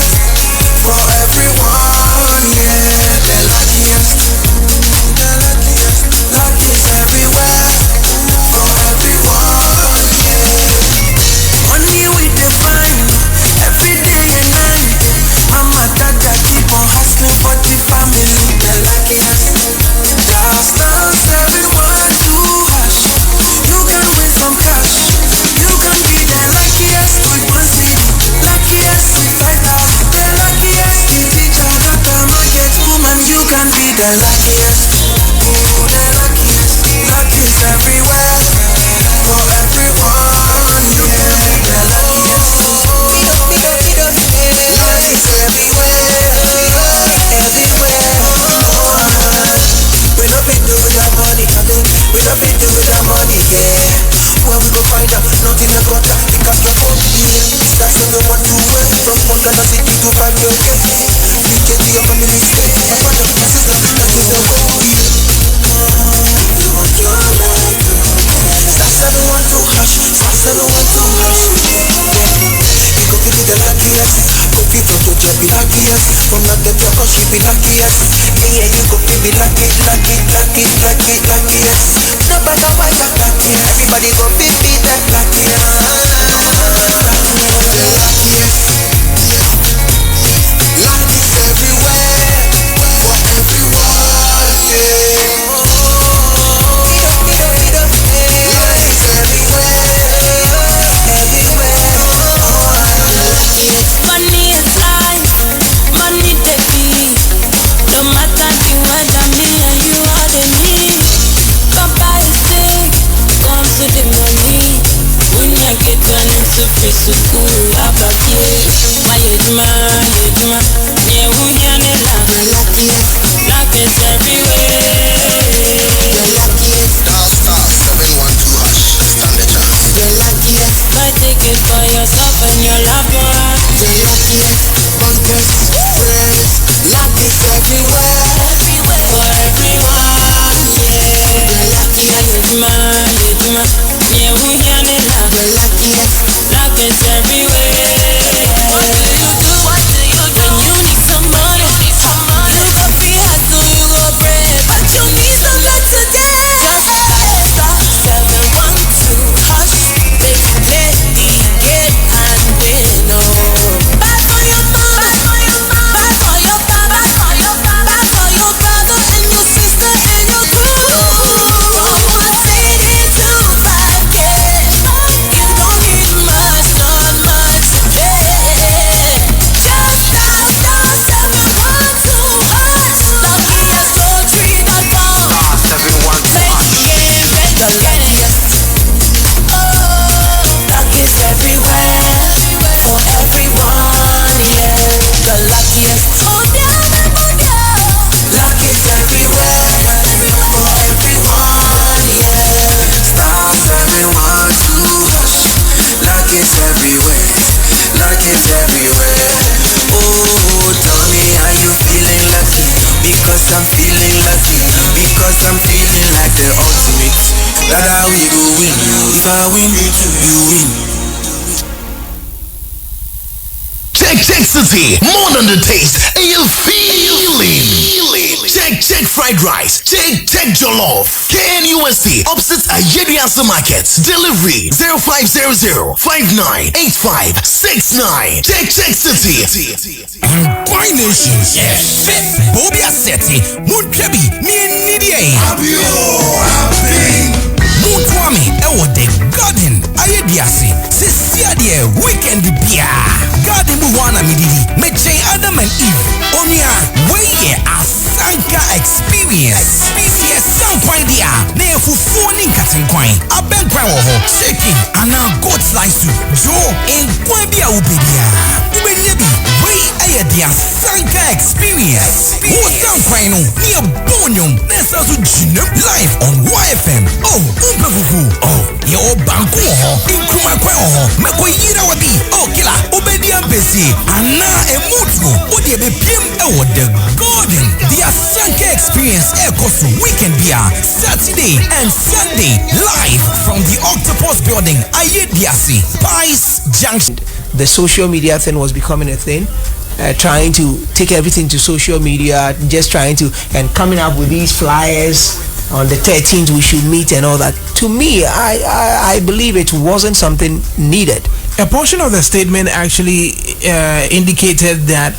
for everyone, yeah. The luckiest. Luck is everywhere for everyone. luckiest. Ooh, the luckiest. Luck is everywhere for everyone. Yeah, the luckiest. Luck is everywhere. Everywhere. We love it with our money, we love it with our money, yeah. Where we go find out, nothing a quarter, because the phone here. That's what we want to work from 1 city to 5 years. Reach out to your family, stay. Mother, sister, that is the way. That's everyone to hush, that's everyone to hush. You go to be the luckiest, go people to be luckiest. From not the devil, she be luckiest. Yeah, you go to be luckiest. No matter what you're lucky, everybody go be that luckiest. Luck is everywhere, for everyone, yeah. Luck is everywhere, Money is life, money they be. No matter the weather, me and you are the need. Come by the stick, comes to the money. When you get down into physical, abaki. My yeduma, yeah, we are the luckiest. Luck is everywhere. Star 712 hash. Stand the chance. The luckiest. Buy tickets for yourself and your loved one. The luckiest, bunkers, friends. Luck is everywhere, For everyone, yeah. The luckiest, Yeduma, yeah, we are the the luckiest. luck is everywhere. What do you do? When you need some money? You go free hustle, you go bread, but you need some luck today. Just dial star 712 hash. They play again and they know. Buy for your mom, buy for your papa, buy for your brother and your sister and your crew. From 1 city to 5K, you don't need much, not much today. Just dial star 712 hash. Luckyest03.com. Play the game, play the luckiest. Luck is everywhere, for everyone, yeah. The luckiest. Luck is everywhere, for everyone, yeah. Star 712 hash. Luck is everywhere, luck is everywhere. Oh, tell me, are you feeling lucky? Because I'm feeling lucky, because I'm feeling like the ultimate. That how we go win. If I win, you win. Check City, more than the taste, and you feeling. Check fried rice, check jollof. KNUST, opposite Hajia4Real's Market. Delivery 0500-598569. Check City. And by nations, yes. Bobia Seti, Muntrebi, Nidia. Muntwami, Ewode, Garden, Ayediasi, Sisiadia, Weekend Bia. Garden Buwana Mididi, Meche Adam and Eve. Onia, Weye Asanka Experience. Yes, some point there. Nefu phoning cutting coin. A ben power, shaking, and now goat slice soup. Joe, in Quabia Ubibia. Ubenebi, Way Ayadia Sanka Experience. Who some coin near Bonium, Nessa to Ginem live on YFM. Oh, oh, your banku, in Kumakwa, Mako Yira Wabi, oh, Killa, Obedian Bessie, and now a mutual, Odi Pim, oh, the Golden, the Asanka Experience Echoes Weekend Beer, Saturday and Sunday, live from the Octopus Building, Ayediasi, Pies Junction. The social media thing was becoming a thing. Trying to take everything to social media, just trying to, and coming up with these flyers on the 13th we should meet and all that. To me, I believe it wasn't something needed. A portion of the statement actually indicated that,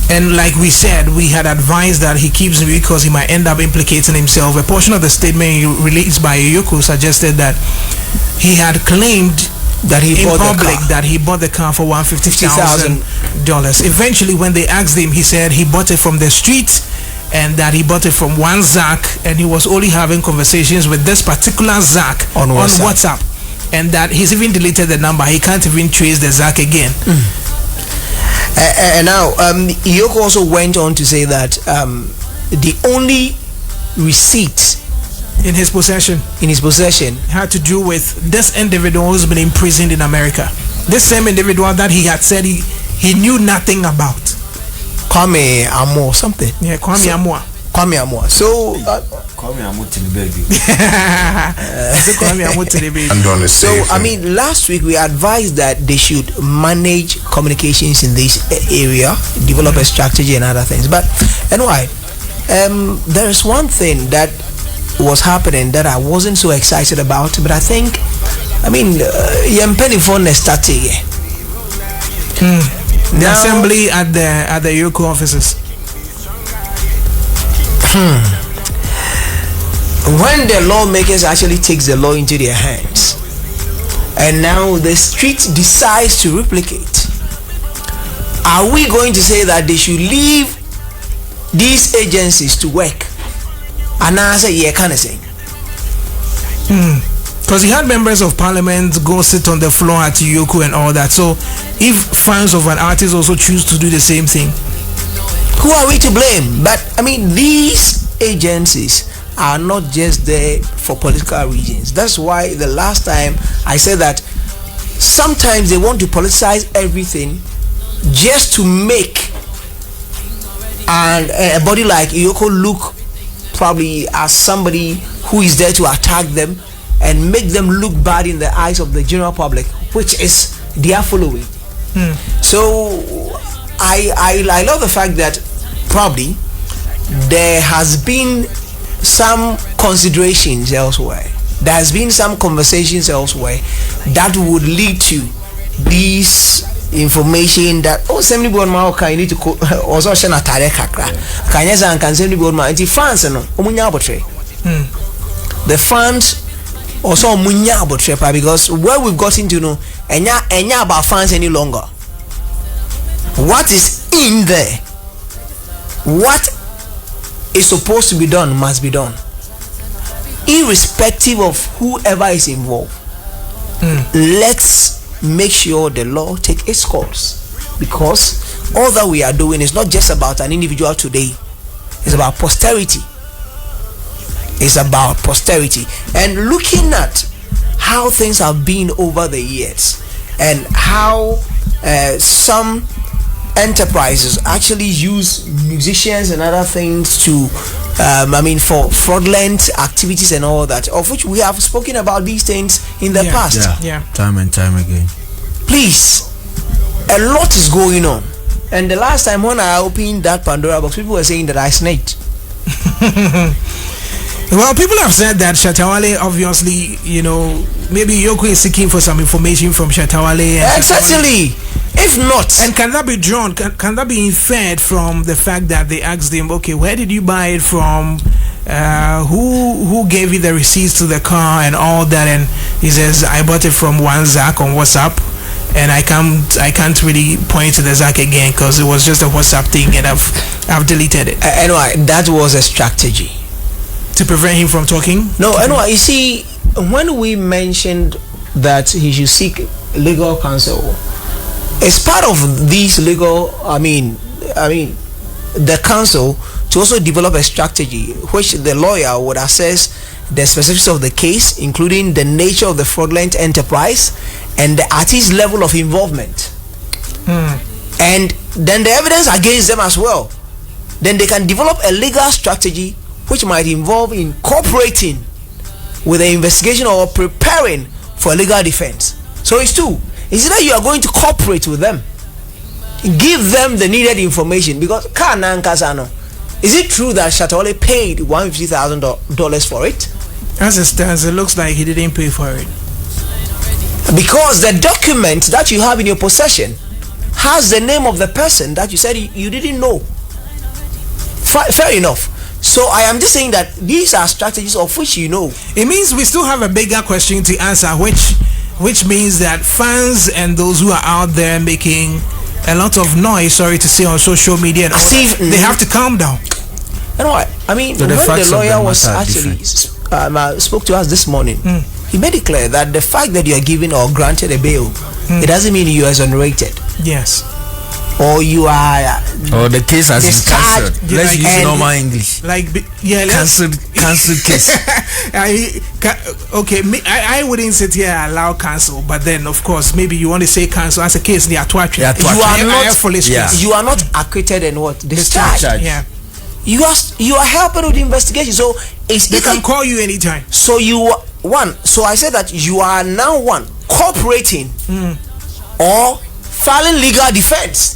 and like we said, we had advised that he keeps it because he might end up implicating himself. A portion of the statement released by EOCO suggested that he had claimed that he in bought public the car. that he bought the car for $150,000. Eventually, when they asked him, he said he bought it from the street and that he bought it from one Zach, and he was only having conversations with this particular Zach on WhatsApp, and that he's even deleted the number. He can't even trace the Zach again. And now, EOCO also went on to say that the only receipt in his possession had to do with this individual who's been imprisoned in America. This same individual that he had said he knew nothing about. Kwame Amo something. Yeah, Kwame Amo. Kwame Amo. So Kwame Amo to the baby. Kwame Amo to the baby. So I mean, last week we advised that they should manage communications in this area, develop a strategy and other things. But anyway, there is one thing that was happening that I wasn't so excited about, but I think, I mean, Yempeni phone started. The assembly at the EOCO offices. When the lawmakers actually takes the law into their hands, and now the street decides to replicate, are we going to say that they should leave these agencies to work? And I say, yeah, kind of thing. Because he had members of parliament go sit on the floor at EOCO and all that. So if fans of an artist also choose to do the same thing, who are we to blame? But I mean, these agencies are not just there for political reasons. That's why the last time I said that sometimes they want to politicize everything just to make a body like EOCO look probably as somebody who is there to attack them and make them look bad in the eyes of the general public, which is their following. So I love the fact that probably there has been some considerations elsewhere. There has been some conversations elsewhere that would lead to these information that somebody born ma okay need to also shana tare kakra kanyeza and can somebody born ma anti fans no omunya abotre the fans also omunya abotre because where we've got into no enya about fans any longer. What is in there, what is supposed to be done must be done, irrespective of whoever is involved. Let's make sure the law take its course, because all that we are doing is not just about an individual today, it's about posterity. It's about posterity. And looking at how things have been over the years and how some enterprises actually use musicians and other things to for fraudulent activities and all that, of which we have spoken about these things in the past. Time and time again. Please, a lot is going on, and the last time when I opened that Pandora box, people were saying that I snaked. Well, people have said that Shatta Wale, obviously, maybe EOCO is seeking for some information from Shatta Wale. Exactly. If not, and can that be drawn? Can that be inferred from the fact that they asked him, okay, where did you buy it from? Who gave you the receipts to the car and all that? And he says, I bought it from one Zach on WhatsApp, and I can't really point to the Zach again because it was just a WhatsApp thing, and I've deleted it. Anyway, that was a strategy to prevent him from talking. No, anyway, you see, when we mentioned that he should seek legal counsel, it's part of these legal, the counsel to also develop a strategy which the lawyer would assess the specifics of the case, including the nature of the fraudulent enterprise and the artist's level of involvement, and then the evidence against them as well. Then they can develop a legal strategy which might involve in cooperating with the investigation or preparing for a legal defense. So it's two. Is it that you are going to cooperate with them, give them the needed information? Because is it true that Shatta Wale paid $150,000 for it? As it stands, it looks like he didn't pay for it, because the document that you have in your possession has the name of the person that you said you didn't know. Fair enough. So I am just saying that these are strategies of which it means we still have a bigger question to answer, which means that fans and those who are out there making a lot of noise, sorry to say, on social media and all that, they have to calm down. And what I mean, So when the lawyer was actually spoke to us this morning, he made it clear that the fact that you are given or granted a bail, it doesn't mean you are exonerated. Yes. Or you are. Or the case has been cancelled. Let's use normal English. Cancelled case. I wouldn't sit here and allow cancel, but then of course maybe you want to say cancel as a case. You are not acquitted and what discharged. Yeah. You are helping with the investigation, so they can call you anytime. So so I said that you are now cooperating or filing legal defense,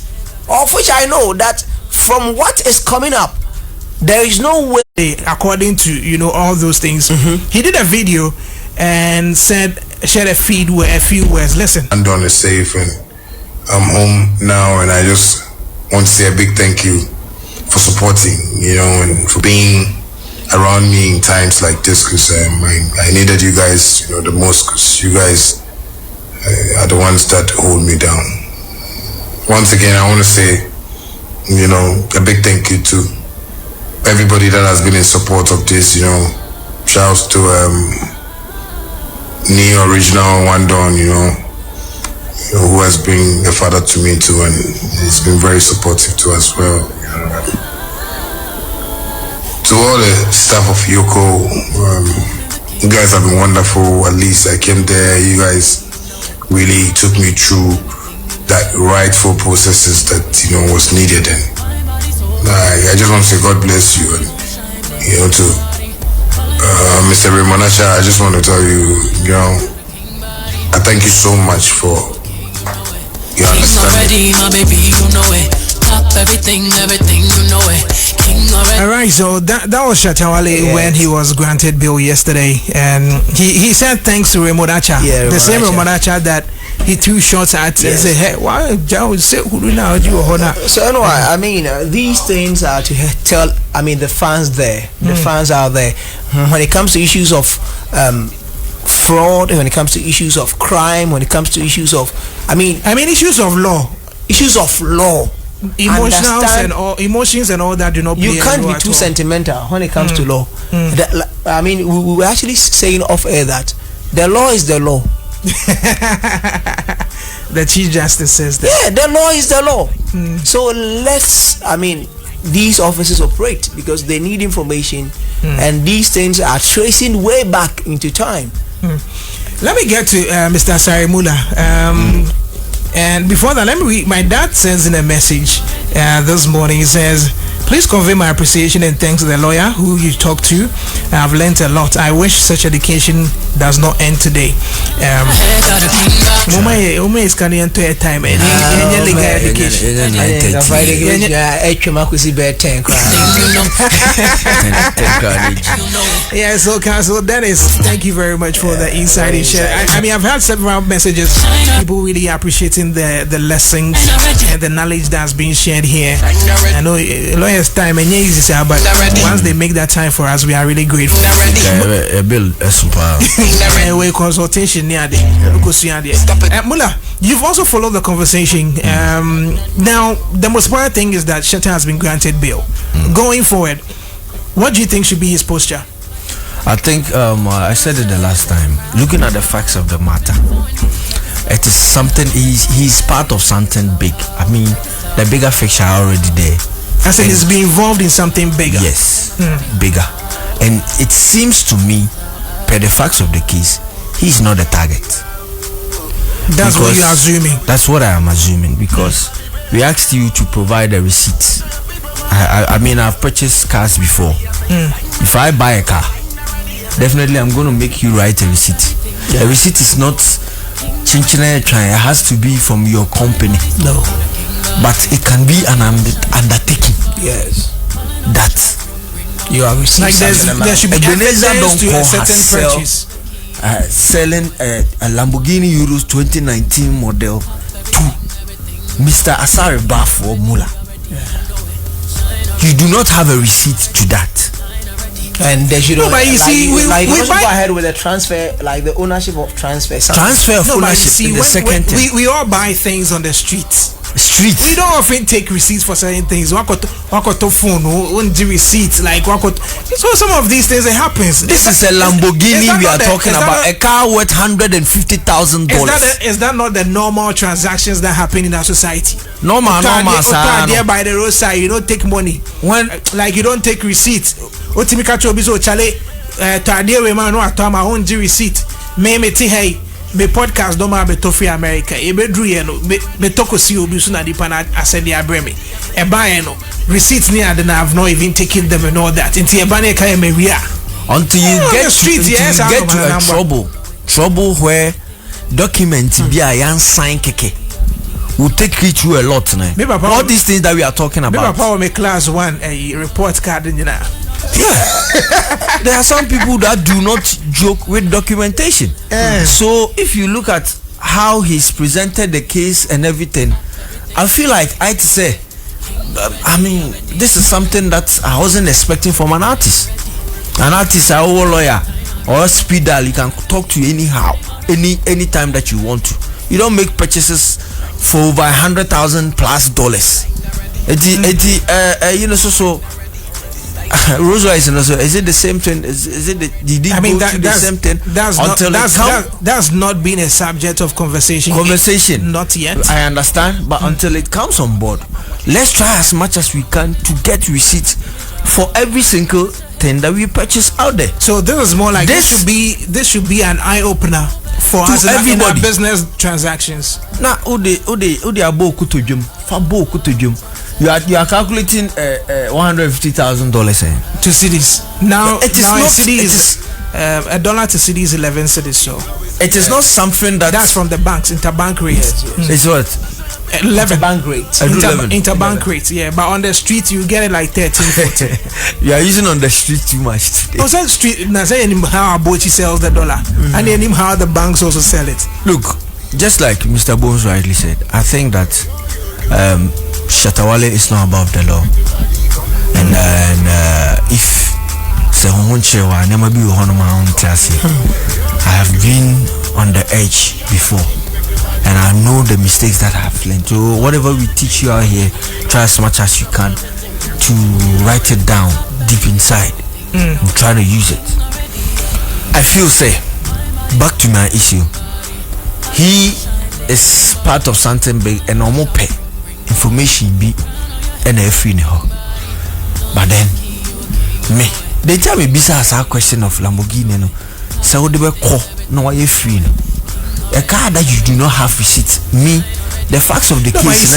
of which I know that from what is coming up, there is no way. According to all those things, he did a video and shared a few words. Listen. I'm done, is safe, and I'm home now, and I just want to say a big thank you for supporting, and for being around me in times like this, because I needed you guys, the most, because you guys are the ones that hold me down. Once again, I want to say, a big thank you to everybody that has been in support of this. Shouts to Neo Original One Don, who has been a father to me too, and he's been very supportive too as well. To all the staff of EOCO, you guys have been wonderful. At least I came there, you guys really took me through that rightful processes that was needed, and I just want to say God bless you, and to Mr. Remonacha, I just want to tell you, I thank you so much for your understanding. My baby, everything, All right, so that was Shatta Wale when he was granted bail yesterday, and he said thanks to Remonacha, the same Remonacha that he threw shots at. He said, "Hey, why John say who do now you honor?" So anyway, I mean, these things are to tell. I mean, the fans there, the fans out there, when it comes to issues of fraud, when it comes to issues of crime, when it comes to issues of, I mean issues of law, emotions and all that do not play. You can't be too sentimental when it comes to law. I mean, we were actually saying off air that the law is the law. The Chief Justice says that. Yeah, the law is the law. So these officers operate because they need information, and these things are tracing way back into time. Let me get to Mr. Asare Moula. And before that, let me read. My dad sends in a message this morning. He says, "Please convey my appreciation and thanks to the lawyer who you talked to. I've learned a lot. I wish such education does not end today." Mama is coming into a time and legal education. Yeah, so Council Dennis, thank you very much for the inside share. I mean, I've had several messages, people really appreciating the lessons and the knowledge that's being shared here. I know lawyers time and easy, but once they make that time for us, we are really grateful. We consultation near Moula, you've also followed the conversation. Now, the most important thing is that Shatta has been granted bail. Going forward, what do you think should be his posture? I think I said it the last time. Looking at the facts of the matter, it is something. He's part of something big. I mean, the bigger picture are already there. I said he's been involved in something bigger. Yes, bigger. And it seems to me, per the facts of the case, he's not the target. That's what you're assuming. That's what I am assuming, because we asked you to provide a receipt. I mean, I've purchased cars before. If I buy a car, definitely I'm going to make you write a receipt. A receipt is not chinchina trying. It has to be from your company. No. But it can be an undertaking. Yes. That you are receiving. Like there should be evidence to a certain purchase. Selling a Lamborghini Euros 2019 model to Mr. Asare for Moula. You do not have a receipt to that. And they should but you see, we go ahead with the transfer, like the ownership of transfer. Transfer of ownership in the second thing. We all buy things on the streets. street. We don't often take receipts for certain things. Wakoto phone, won't do receipts like wakoto. So some of these things it happens. This is a Lamborghini we are talking about. A car worth $150,000. Is that not the normal transactions that happen in our society? Normal, there by the roadside, you don't take money. When like you don't take receipts. Otimika chobiso chale tade we man no atama won di receipt. Me ti hey me podcast do ma be to free America. E be dru ye no me toko si obi so na dipa na asedi abreme. E ba ye no receipts ni and I've not even taken them and all that. Inti e ba na kai me wia. Until you get to a trouble where documents be a yan sign keke will take you through a lot now. All these things that we are talking about. Power me class 1 a report card in yeah. There are some people that do not joke with documentation. So if you look at how he's presented the case and everything, I feel like I'd say I mean this is something that I wasn't expecting from an artist. An artist, a lawyer or a speed dial, you can talk to anyhow, any time that you want to. You don't make purchases for over $100,000 plus. You know, so Rosa is it the same thing? Is it the same thing? That's not been a subject of conversation. Not yet. I understand, but until it comes on board, let's try as much as we can to get receipts for every single thing that we purchase out there. So this is more like this should be an eye opener for us in our business transactions. Now, you are calculating $150,000 to cedis. Now it is now not cedis. A dollar to cedis 11 cedis. So it is not something that's from the banks, interbank rates. It's what? 11 bank rates. Interbank rates, yeah. But on the street you get it like 13, 14. You are using on the street too much today. Also street now say how Abochi sells the dollar and then how the banks also sell it. Look, just like Mr. Bones rightly said, I think that Shatta Wale is not above the law. And if I never be on my own class, I have been on the edge before. And I know the mistakes that I have learned. So whatever we teach you out here, try as much as you can to write it down deep inside and try to use it. I feel back to my issue. He is part of something big and normal pay information be and free. But then me they tell me besides our question of Lamborghini so they were call no I free. A car that you do not have receipt. Me, the facts of the case.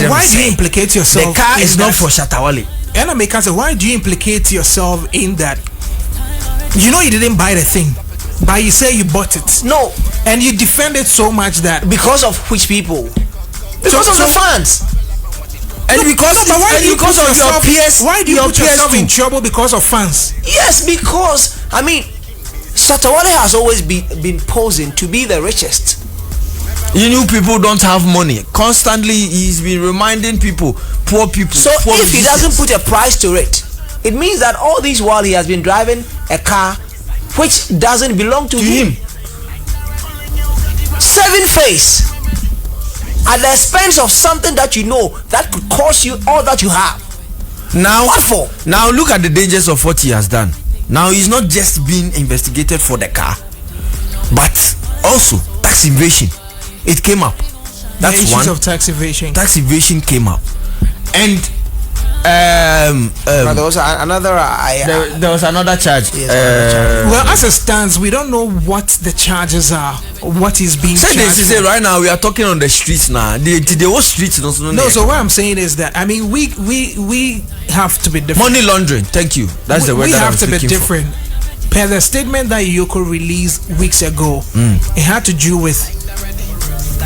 Why do you implicate yourself? The car is not for Shatta Wale. And I make answer. Why do you implicate yourself in that? You know you didn't buy the thing, but you say you bought it. No, and you defend it so much that because of which people? Because of the fans. And because of your peers. Why do you put yourself in trouble because of fans? Yes, because I mean. Shatta Wale has always been posing to be the richest. You know people don't have money. Constantly he's been reminding people, poor people. So if he doesn't put a price to it, it means that all this while he has been driving a car which doesn't belong to him. Saving face at the expense of something that you know that could cost you all that you have. Now what for? Now look at the dangers of what he has done. Now he's not just being investigated for the car, but also tax evasion. It came up. That's the issues of tax evasion. Tax evasion came up, and there was another. There was another charge. Well, as it stands, we don't know what the charges are. What is being charged? Say right now we are talking on the streets now. The whole streets. No. So what I'm saying is that I mean we have to be different. Money laundering. Thank you. That's the word we that have to be different. Per the statement that EOCO released weeks ago, it had to do with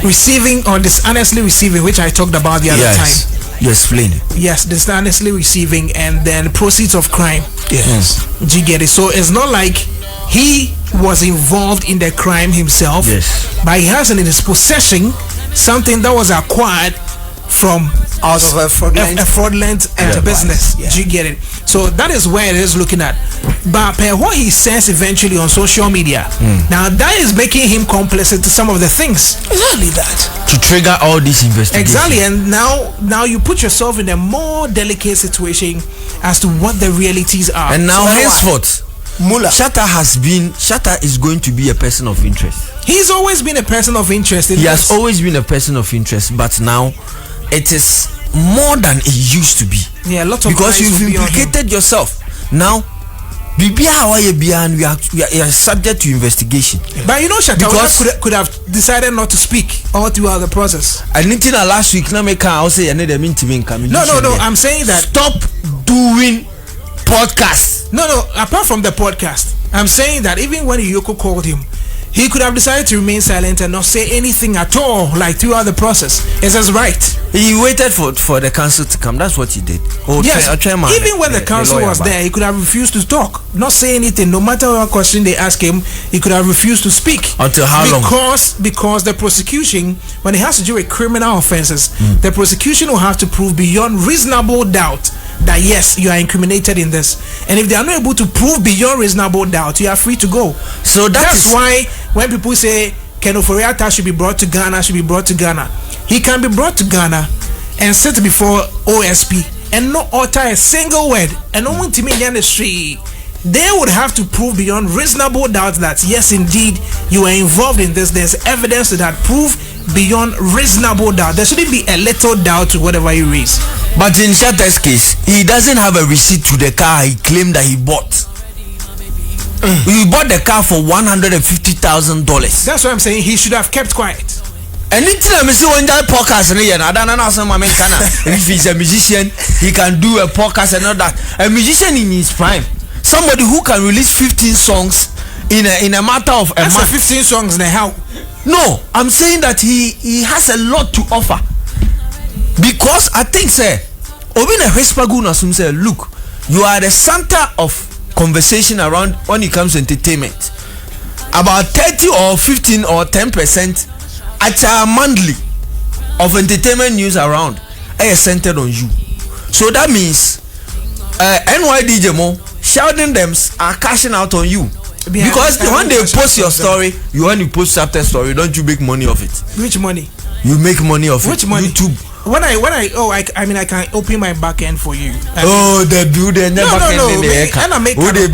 receiving or dishonestly receiving, which I talked about the other time. You explain it. Yes, dishonestly receiving and then proceeds of crime. Yes. Do you get it? So it's not like he was involved in the crime himself. Yes. But he has in his possession something that was acquired from out of a fraudulent business. Yeah. Do you get it? So that is where it is looking at. But per what he says eventually on social media, now that is making him complicit to some of the things. Exactly that. to trigger all these investigations. Exactly, and now you put yourself in a more delicate situation as to what the realities are. And now, henceforth, Moula. Shatta is going to be a person of interest. He's always been a person of interest. He has always been a person of interest, but now it is more than it used to be. Yeah, a lot of because you've implicated yourself. Now, we are subject to investigation. But you know, Shatta Wale could have decided not to speak all throughout the process. And last week, no, I'm saying that stop doing podcasts. No, apart from the podcast, I'm saying that even when EOCO called him, he could have decided to remain silent and not say anything at all, like throughout the process. It's his right. He waited for the council to come. That's what he did. Yes. Even when the council was there, he could have refused to talk, not say anything. No matter what question they ask him, he could have refused to speak. Until how long? Because the prosecution, when it has to do with criminal offenses, the prosecution will have to prove beyond reasonable doubt that yes, you are incriminated in this. And if they are not able to prove beyond reasonable doubt, you are free to go. So that's why when people say Ken Ofori-Atta should be brought to Ghana, he can be brought to Ghana and sit before OSP and not utter a single word. And no one to me in the industry, they would have to prove beyond reasonable doubt that yes, indeed, you are involved in this. There's evidence to that prove beyond reasonable doubt. There shouldn't be a little doubt to whatever you raise. But in Shatta's case, he doesn't have a receipt to the car he claimed that he bought. He bought the car for $150,000. That's what I'm saying. He should have kept quiet. And if he's a musician, he can do a podcast and all that. A musician in his prime, somebody who can release 15 songs in a matter of a month. 15 songs in a how? No, I'm saying that he has a lot to offer. Because I think, sir, look, you are the center of conversation around when it comes to entertainment. About 30 or 15 or 10% at a monthly of entertainment news around is centered on you. So that means NYDJMO shouting them are cashing out on you. Because when they post your story, when you post Shatta story, don't you make money of it? Which money? You make money of Which it. Money? YouTube. I mean I can open my back end for you. They do the back end in the and I make they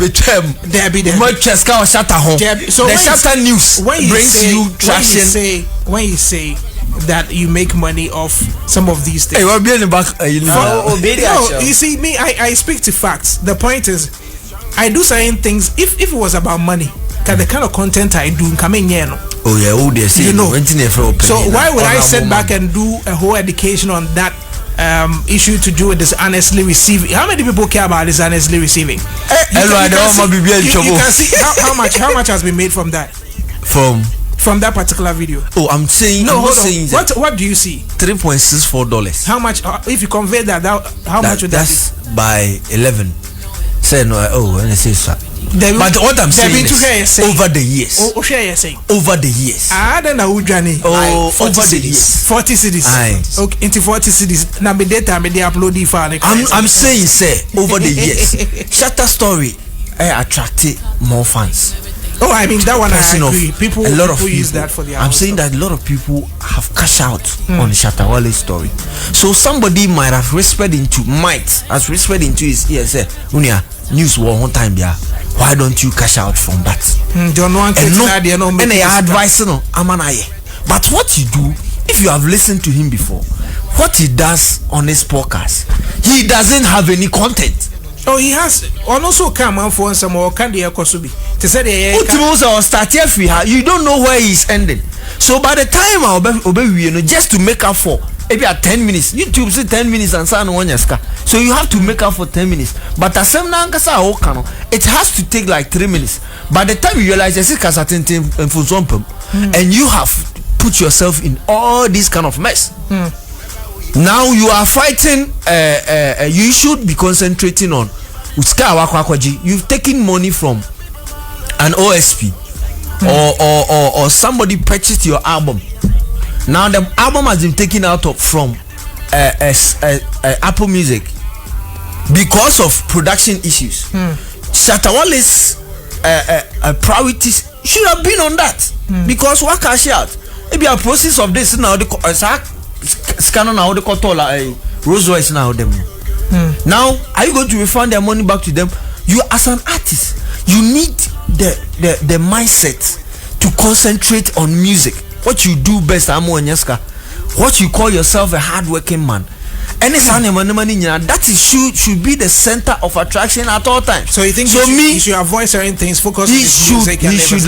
be them. So the Shatta news brings you traction. When you say that you make money off some of these things. Hey, we'll be in the back. You see me, I speak to facts. The point is, I do certain things. If it was about money, the kind of content I do, oh yeah, they say, you know. So why would I sit back and do a whole education on that issue to do with dishonestly receiving? How many people care about dishonestly receiving? You can see how much has been made from that. From that particular video. Oh, I'm saying saying what do you see? $3.64. How much if you convert that how much would that be? That's by 11. Say no. And I say so. But what I'm saying is over the years. Over the years. I don't know who Johnny. Over the years. 40 cities. Okay, into 40 cities. Now be data me they upload the file. I'm saying over the years. Shatta story attracted more fans. Oh, I mean that one I agree. People use that for their I'm saying that a lot of people have cashed out on Shatta Wale's story. So somebody might have whispered into his ear, say, Unia, news war one time there. Why don't you cash out from that? And they are advising But what you do, if you have listened to him before, what he does on his podcast, he doesn't have any content. Oh, he has. And also come on for some more candy Kosubi. To say you don't know where he's ending. So by the time I'll be just to make up for maybe at 10 minutes. YouTube say 10 minutes and so you have to make up for 10 minutes. But it has to take like 3 minutes. By the time you realize and you have put yourself in all this kind of mess. Now you are fighting. You should be concentrating on you've taken money from an OSP or somebody purchased your album. Now the album has been taken out from Apple Music because of production issues. Shatta Wale's priorities should have been on that because what cash out. Maybe a process of this now the scanner now the Kotola Rolls Royce now them. Now are you going to refund their money back to them? You as an artist, you need the mindset to concentrate on music. What you do best, Amo Nyeska. What you call yourself a hardworking man. Any money that is should be the center of attraction at all times. So you think he should avoid certain things, focus on his music, he should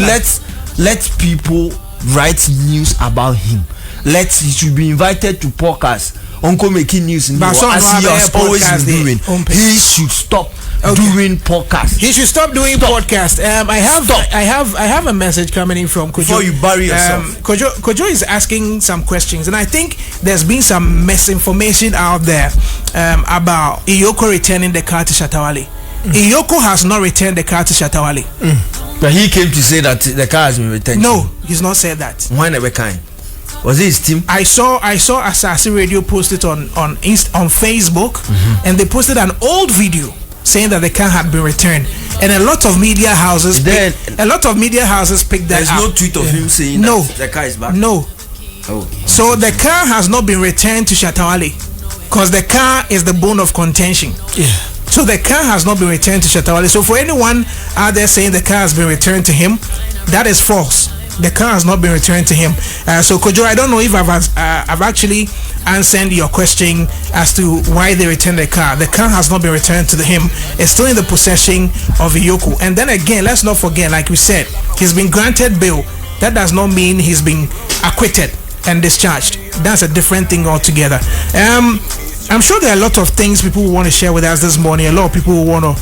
let people write news about him. He should be invited to podcasts. Uncle making news in as he has always been doing. He should stop doing podcasts. He should stop doing podcasts. I have a message coming in from Kojo. Before you bury yourself. Kojo is asking some questions, and I think there's been some misinformation out there about EOCO returning the car to Shatta Wale. EOCO has not returned the car to Shatta Wale. But he came to say that the car has been returned. No, he's not said that. Why never kind? Was it his team? I saw Asare Radio post it on Facebook, and they posted an old video saying that the car had been returned, and a lot of media houses picked that up. There's no tweet of him saying that the car is back. No. Oh. So the car has not been returned to Shatta Wale because the car is the bone of contention. Yeah. So the car has not been returned to Shatta Wale. So for anyone out there saying the car has been returned to him, that is false. The car has not been returned to him. So Kojo, I don't know if I've actually answered your question as to why they returned the car. The car has not been returned to him. It's still in the possession of EOCO. And then again, let's not forget, like we said, he's been granted bail. That does not mean he's been acquitted and discharged. That's a different thing altogether. I'm sure there are a lot of things people want to share with us this morning. A lot of people want to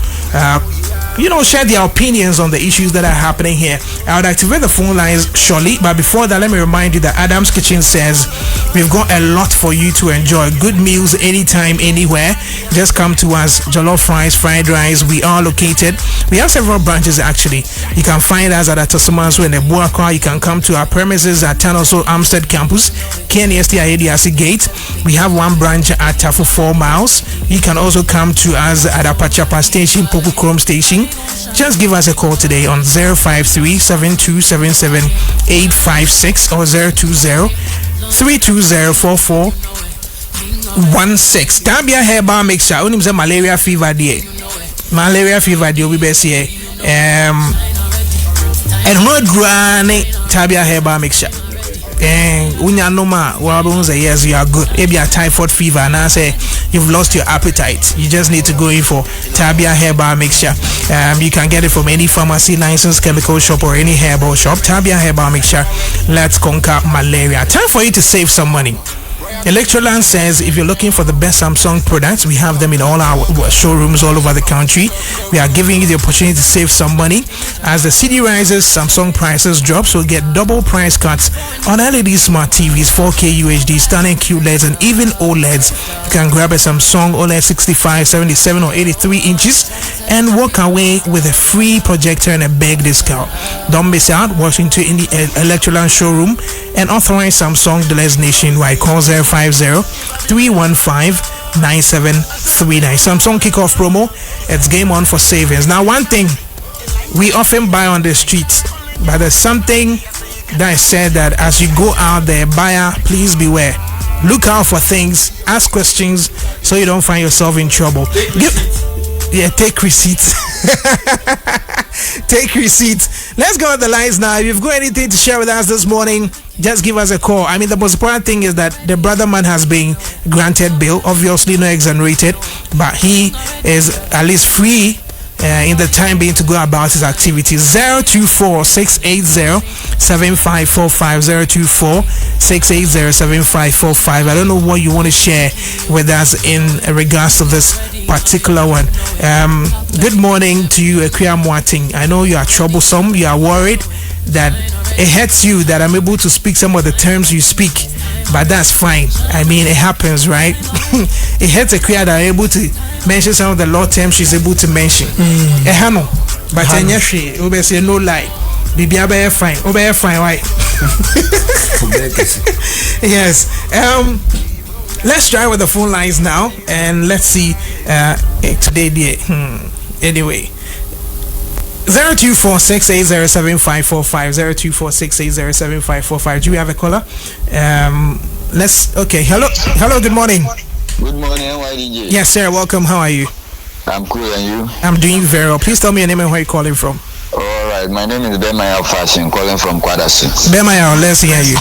share their opinions on the issues that are happening here. I would activate the phone lines shortly, but before that, let me remind you that Adam's Kitchen says we've got a lot for you to enjoy. Good meals anytime, anywhere. Just come to us. Jollof rice, fried rice. We are located. We have several branches actually. You can find us at Atasumanso in the Buakwa. You can come to our premises at Tanoso Amstead Campus, KNST Ayediasi Gate. We have one branch at Tafu 4 miles. You can also come to us at Apachapa Station, Poku Chrome Station. Just give us a call today on 053-7277-856 or 020-320-4416. Tabia Herbal Mixture. Only malaria fever day. Malaria fever day. We be say and not granny Tabia Herbal Mixture. And when you know yes, you are good. Maybe a typhoid fever, and I say you've lost your appetite. You just need to go in for Tabia Herbal Mixture. You can get it from any pharmacy, licensed chemical shop, or any herbal shop. Tabia Herbal Mixture. Let's conquer malaria. Time for you to save some money. Electroland says if you're looking for the best Samsung products, we have them in all our showrooms all over the country. We are giving you the opportunity to save some money. As the city rises, Samsung prices drop, so get double price cuts on LED smart TVs, 4K UHD, stunning QLEDs, and even OLEDs. You can grab a Samsung OLED 65, 77, or 83 inches and walk away with a free projector and a big discount. Don't miss out. Washington in the Electroland showroom and authorized Samsung dealers nationwide. Call 050-315-9739. Samsung kickoff promo. It's game on for savings. Now, one thing we often buy on the streets, but there's something that is said that as you go out there, buyer, please beware. Look out for things, ask questions, so you don't find yourself in trouble. Take receipts. Take receipts. Let's go on the lines now. If you've got anything to share with us this morning, just give us a call. I mean, the most important thing is that the brother man has been granted bail, obviously not exonerated, but he is at least free in the time being to go about his activities. 024-680-7545, 024-680-7545. I don't know what you want to share with us in regards to this particular one. Good morning to you, Ekwia Mwating. I know you are troublesome. You are worried that it hurts you that I'm able to speak some of the terms you speak, but that's fine. I mean, it happens, right? It hurts Ekwia that I'm able to mention some of the law terms she's able to mention. But we say no lie. Bibi abe fine. Obe fine, right? Yes. Let's try with the phone lines now, and let's see today. Anyway, 0246807545. 0246807545. Do we have a caller? Okay. Hello, good morning. Good morning, NYDJ. Yes, sir. Welcome. How are you? I'm cool, and you? I'm doing very well. Please tell me your name and where you're calling from. All right, my name is Bemaya Fashion, calling from Kwadasi. Bemaya, let's hear you.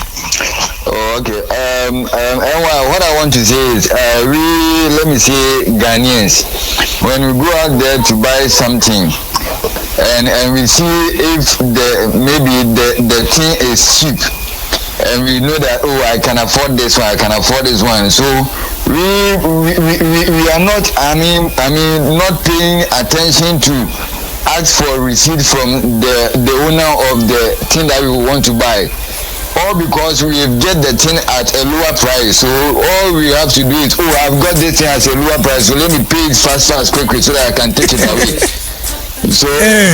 Oh, okay. What I want to say is, let me say, Ghanaians, when we go out there to buy something, and we see if maybe the thing is cheap, and we know that, oh, I can afford this one, so we are not, not paying attention to ask for a receipt from the owner of the thing that we want to buy, all because we get the thing at a lower price. So all we have to do is, oh, I've got this thing at a lower price, so let me pay it fast, quickly, so that I can take it away. So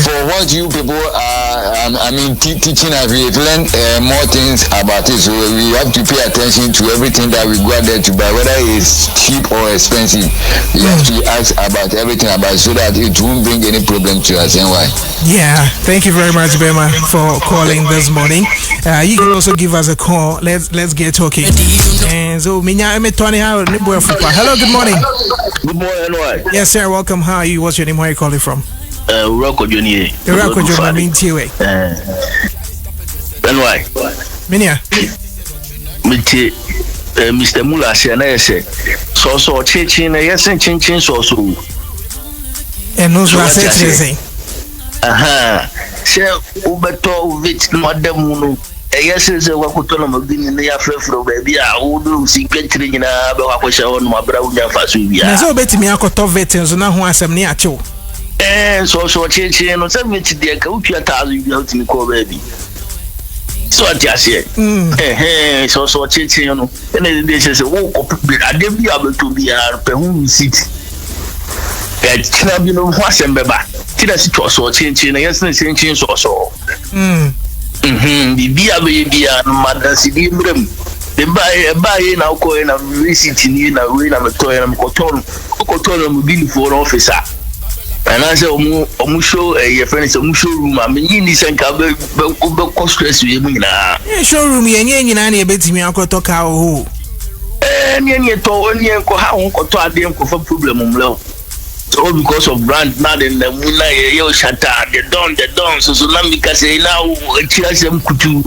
for what you people are, teaching us, we've learned more things about it. So we have to pay attention to everything that we go out there to buy, whether it's cheap or expensive. We have to ask about everything about it, so that it won't bring any problem to us. And why? Yeah, thank you very much, Bema, for calling this morning. You can also give us a call. Let's get talking. And so, hello, good morning. Good morning, NY. Yes, sir. Welcome. How are you? What's your name? Where are you calling from? Urako Johnny. Urako Johnny, Tiwe. NY. Minia. Mr. Moula said, so chinchin, yes, and chinchin, so. And those were saying. Aha. Shall Uberto Vich Madamuno. Yes, is a Wakutono in the Afro baby. I would see getting in a Bakwasha on my brown Fasuia. So bet me I could talk veterans now who has some near to. So chinchin or 70 dear Kautia, you go to me call baby. So I just said, so chinchin, and then this is a walk up. I didn't be able to be a Pehum city. Can you know what's in Baba? Tidas so chinchin, yes, chinchin so. The baby and Madame Sidimbrim. They buy now coin and visiting in a win and a toy and cotton bill for an officer. And I said, Omusho, a friend is a Musho room. I mean, in this and cost stress with me now. Showroom, any betting me, Uncle Tokao. And yet, how for problem. All because of brand, not in the Moula, Shatta, the Don, so now because now cheers them kutu.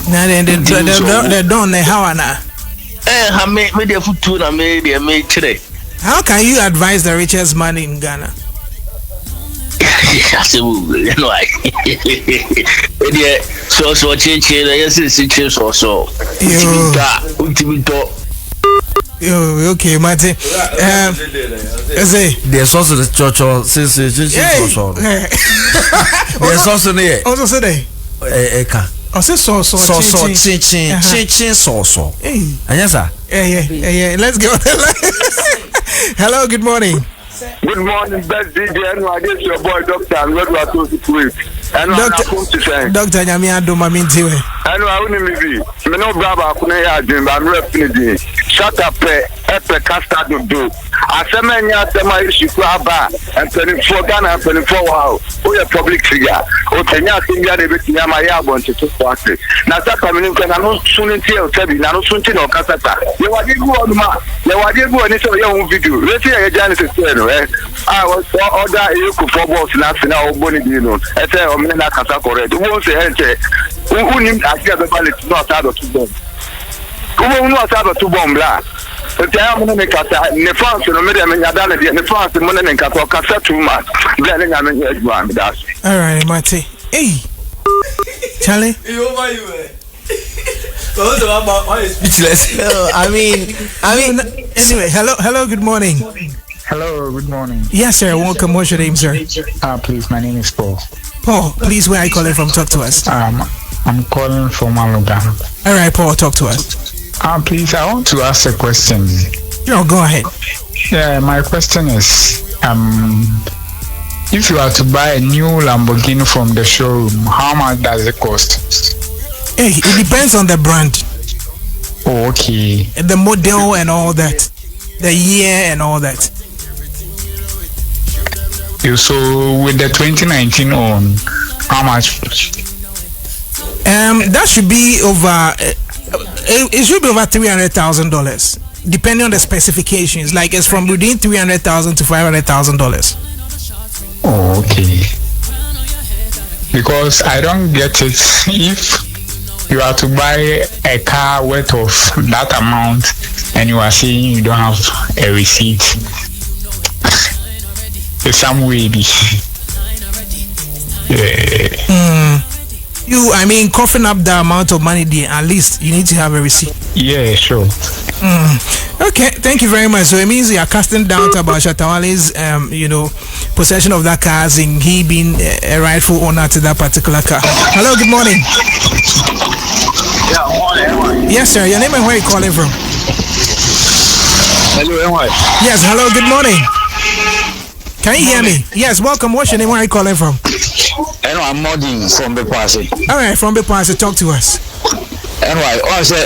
The Don, the Hawana. I made a foot tuna made today. How can you advise the richest man in Ghana? So change, yes, it's so. Okay, Martin. There's also the church or since there's also there. Also today. Eka. I said so chin. And yes, sir. Yeah. Let's go. Hello, good morning. Good morning, best DJ. And this is your boy, Doctor, and what we are supposed to do. And Doctor Nyamia Domamintiwe. And I wouldn't be. Me no brava kunaya jim, I'm refinity. Shut up, epe casta do. Asemenya sema ishiku aba, and 24 Ghana, 24 wow. Who a public figure. O Kenya Singa de Betia Maya Bonte to party. Nasa Community and no Sunity or Tebi, no Sunti or Casata. You are good on ma. You are good on this young video. Let's see a Janice. I was order EOCO for boss national Bonidino. I say, Omena Casa correct. Who won't say, who named Asia the Valley not out of 2 bombs? Who will not out of 2 bombs? But I am going to cut the France and the France and Monan and Cato Casa too much. Then I'm in one. All right, Marty. Hey, Charlie. Speechless. Anyway, hello, good morning. Hello, good morning. Yes, sir. Welcome. What's your name, sir? Please, my name is Paul. Paul, please, where are you calling from? Talk to us. I'm calling from Moula. All right, Paul, talk to us. Please, I want to ask a question. Go ahead. Yeah, my question is, if you are to buy a new Lamborghini from the showroom, how much does it cost? Hey, it depends on the brand. Oh, okay. The model and all that. The year and all that. So with the 2019 on, how much? That should be over. It should be over $300,000, depending on the specifications. Like it's from within $300,000 to $500,000. Oh, okay. Because I don't get it. If you are to buy a car worth of that amount and you are saying you don't have a receipt, it's some way. I mean, coughing up the amount of money there, at least you need to have a receipt. Yeah, sure. Okay, thank you very much. So it means you are casting doubt about Shatta Wale's, possession of that car, and he being a rightful owner to that particular car. Hello, good morning. Yeah, morning. Yes, sir. Your name and where are you calling from? Hello, yes, hello, good morning. Can you hear me? Yes, welcome. What's your name? Where are you calling from? Anyway, I'm modding from Bekwase. All right, from Bekwase, talk to us. Anyway, I said,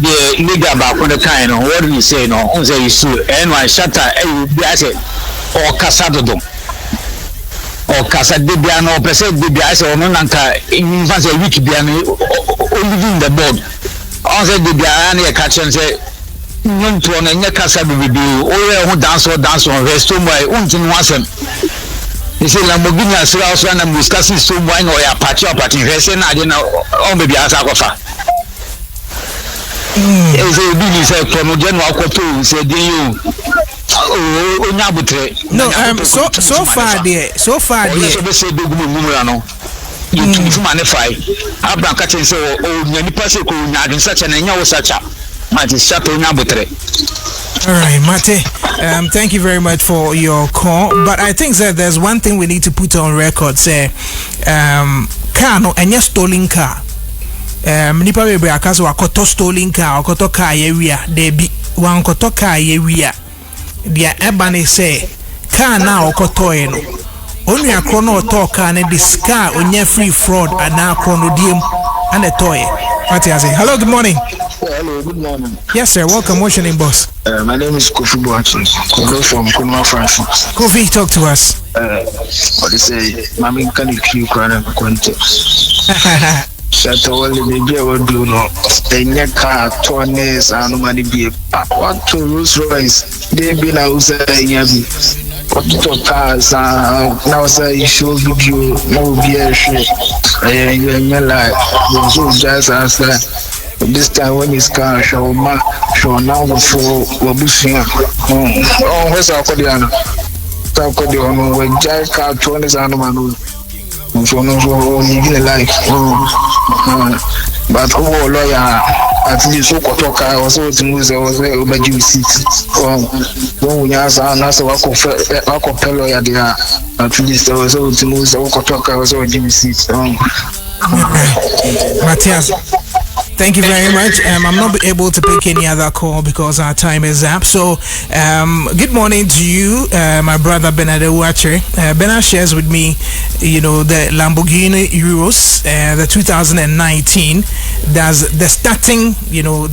the nigga about on the kind of what do you say? No, on say you sue. Anyway, Shatta, I said, or Casadodom. Or Casadebiano, Percent Bibias, or Nonanka, in fancy Wikibiano, only in the board. I said, the Biani catch and say, non to an Casa will be all dance or rest to my own wasn't. He said, Lamborghini as well, and I'm discussing some wine or a patch up at Investing. I don't know, oh, maybe as I offer. As a business from General Coto said, you. No, so far there. You can manify. I've been catching so, many person who are such an annual such a. All right, Mate. Thank you very much for your call. But I think that there's one thing we need to put on record. Say, car no, and yes, stolen car. Nipa we akaso wakoto stolen car, wakoto car area. They be one koto car area. Dia ebane say, car now wakoto eno. Only a chrono talk and this car onye free fraud and now chrono diem and a toy. What you say? Hello, good morning. Hello, good morning. Yes, sir. Welcome. What's your name, boss? My name is Kofi Boateng. I'm from Kuma, France. Kofi, talk to us. What do you say? Mami, can you keep crying? Shatta Wale, maybe I will do no. The car, tourners, and money be what to Rolls Royce. They be now saying, what to cars, now say you show video, no be a shit. And you're like, so just as that. This time when his car show now before Wabushing. Oh, where's our Codiana? Codiana, when Jack car 20 animals. For no life. But oh, lawyer, at least so Kotoka was so to move the over seat. When we asked our lawyer there, at least there was so to move the Kotoka was over seat. Matthias. Thank you very much. I'm not able to pick any other call because our time is up. So, good morning to you, my brother Bernard Watcher. Bernard shares with me, the Lamborghini Euros, the 2019. That's the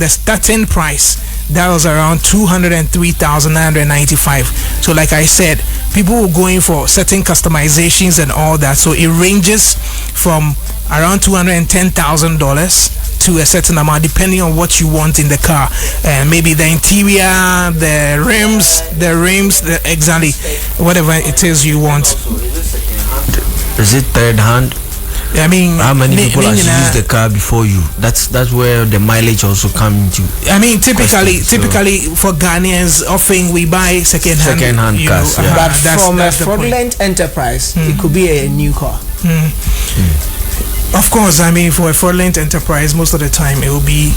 starting price. That was around 203,995. So, like I said, people were going for certain customizations and all that. So it ranges from around $210,000 to a certain amount, depending on what you want in the car, and maybe the interior, the rims, exactly whatever it is you want. Is it third hand? I mean, how many people have used the car before you? That's where the mileage also comes into. I mean, typically for Ghanaians, often we buy second hand cars. But from a fraudulent enterprise, it could be a new car. Of course, I mean, for a fraudulent enterprise, most of the time it will be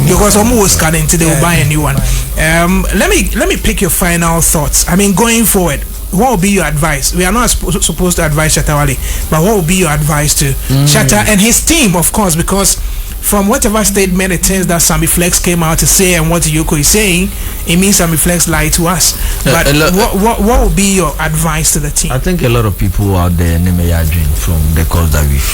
because almost cut into they will buy a new one. Let me pick your final thoughts. I mean, going forward, what will be your advice? We are not supposed to advise Shatta Wale, but what will be your advice to Shatta and his team, of course, because from whatever statement it is that Sammy Flex came out to say and what EOCO is saying, it means Sammy Flex lied to us. But what will be your advice to the team? I think a lot of people out there may dream from the cause that we've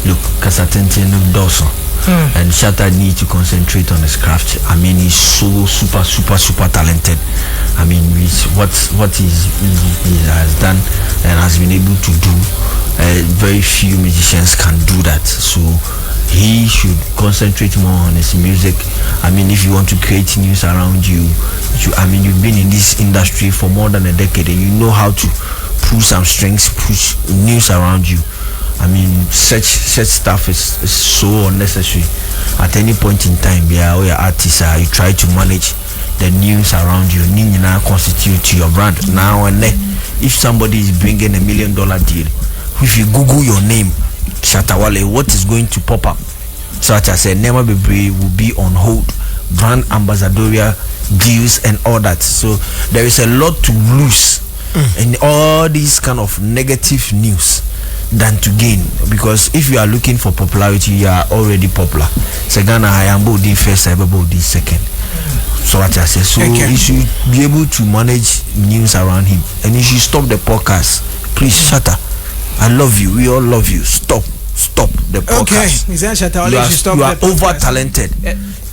look Kasatentin Dawson. and Shatta needs to concentrate on his craft. I mean, he's so super talented. I mean, what he has done and has been able to do, very few musicians can do that. So he should concentrate more on his music. I mean, if you want to create news around you, I mean, you've been in this industry for more than a decade and you know how to pull some strings, push news around you. I mean, such stuff is so unnecessary. At any point in time, yeah, you're artists, you try to manage the news around you. Nina constitute your brand. Now and then, if somebody is bringing $1 million deal, if you Google your name, Shatta Wale, what is going to pop up? Such as Nema Bebre will be on hold, brand ambassadorial deals and all that. So there is a lot to lose in all these kind of negative news than to gain, because if you are looking for popularity, you are already popular. Segana Hayambo di first, Cyberbo di second. So what I say, so you should be able to manage news around him, and you should stop the podcast. Please, Shatta, I love you. We all love you. Stop the podcast. You are over talented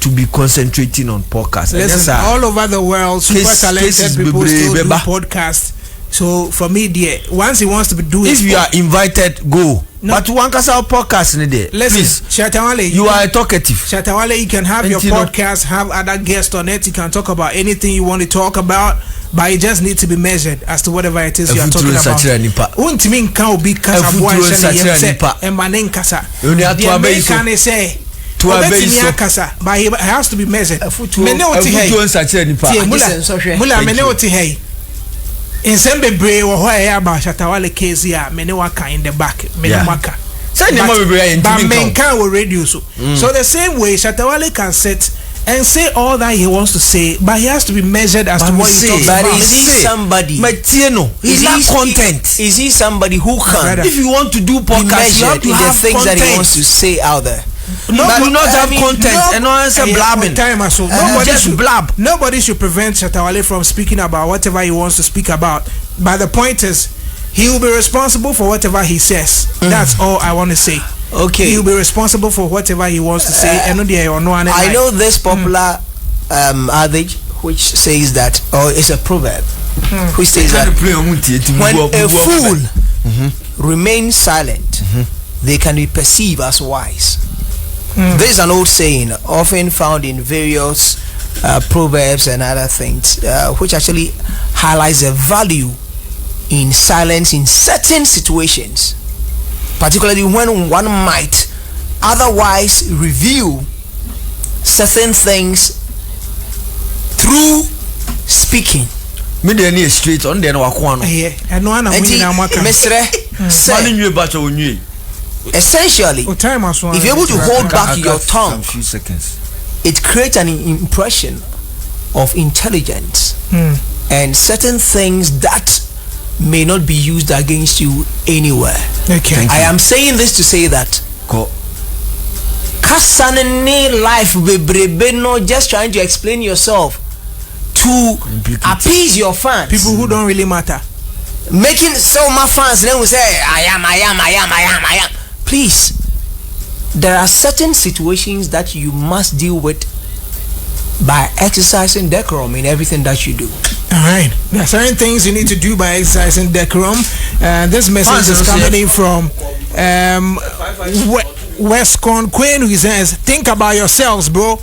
to be concentrating on podcasts. Listen, all over the world, super talented people still do podcasts. So for me, dear, once he wants to do it, if you are invited, go. No. But one can have podcast in there. Listen, Shatta Wale, you are talkative. Shatta Wale, you can have your podcast, have other guests on it. You can talk about anything you want to talk about, but it just needs to be measured as to whatever it is you are talking about. Untimin can be kasa boy and say kasa, but it has to be measured. Mula in Sembe Bray or where about Shatta Wale Kezia, Menewaka in the back, Menewaka. But men can radio so. So the same way Shatta Wale can sit and say all that he wants to say, but he has to be measured as to what he talks about. But is he somebody? He's not content. Is he somebody who can? If you want to do podcast, you have to have the things that he wants to say out there. No, do not have content and not answer blabbing. Nobody should prevent Shatta Wale from speaking about whatever he wants to speak about. But the point is, he will be responsible for whatever he says. That's all I want to say. Okay, he will be responsible for whatever he wants to say. I know this popular adage which says that, or it's a proverb which says that when a fool remains silent, they can be perceived as wise. This is an old saying often found in various proverbs and other things, which actually highlights the value in silence in certain situations, particularly when one might otherwise reveal certain things through speaking. Essentially, if you're able to hold back your tongue, it creates an impression of intelligence and certain things that may not be used against you anywhere. I am saying this to say that life just trying to explain yourself to appease your fans, people who don't really matter, making so my fans then will say I am. Please, there are certain situations that you must deal with by exercising decorum in everything that you do. Alright, there are certain things you need to do by exercising decorum. This message is coming in from Westcon Queen, who says, think about yourselves, bro.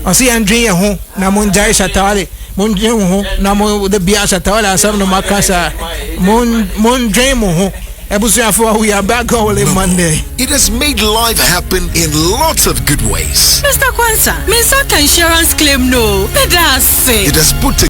I see Andre home, Namunjai Shatale, Munjum, Namu the Bia Shatala, some of Makasa, Mundremo. We are back on Monday. It has made life happen in lots of good ways. Mr. Kwanzaa, Mr. Insurance claim no. It has put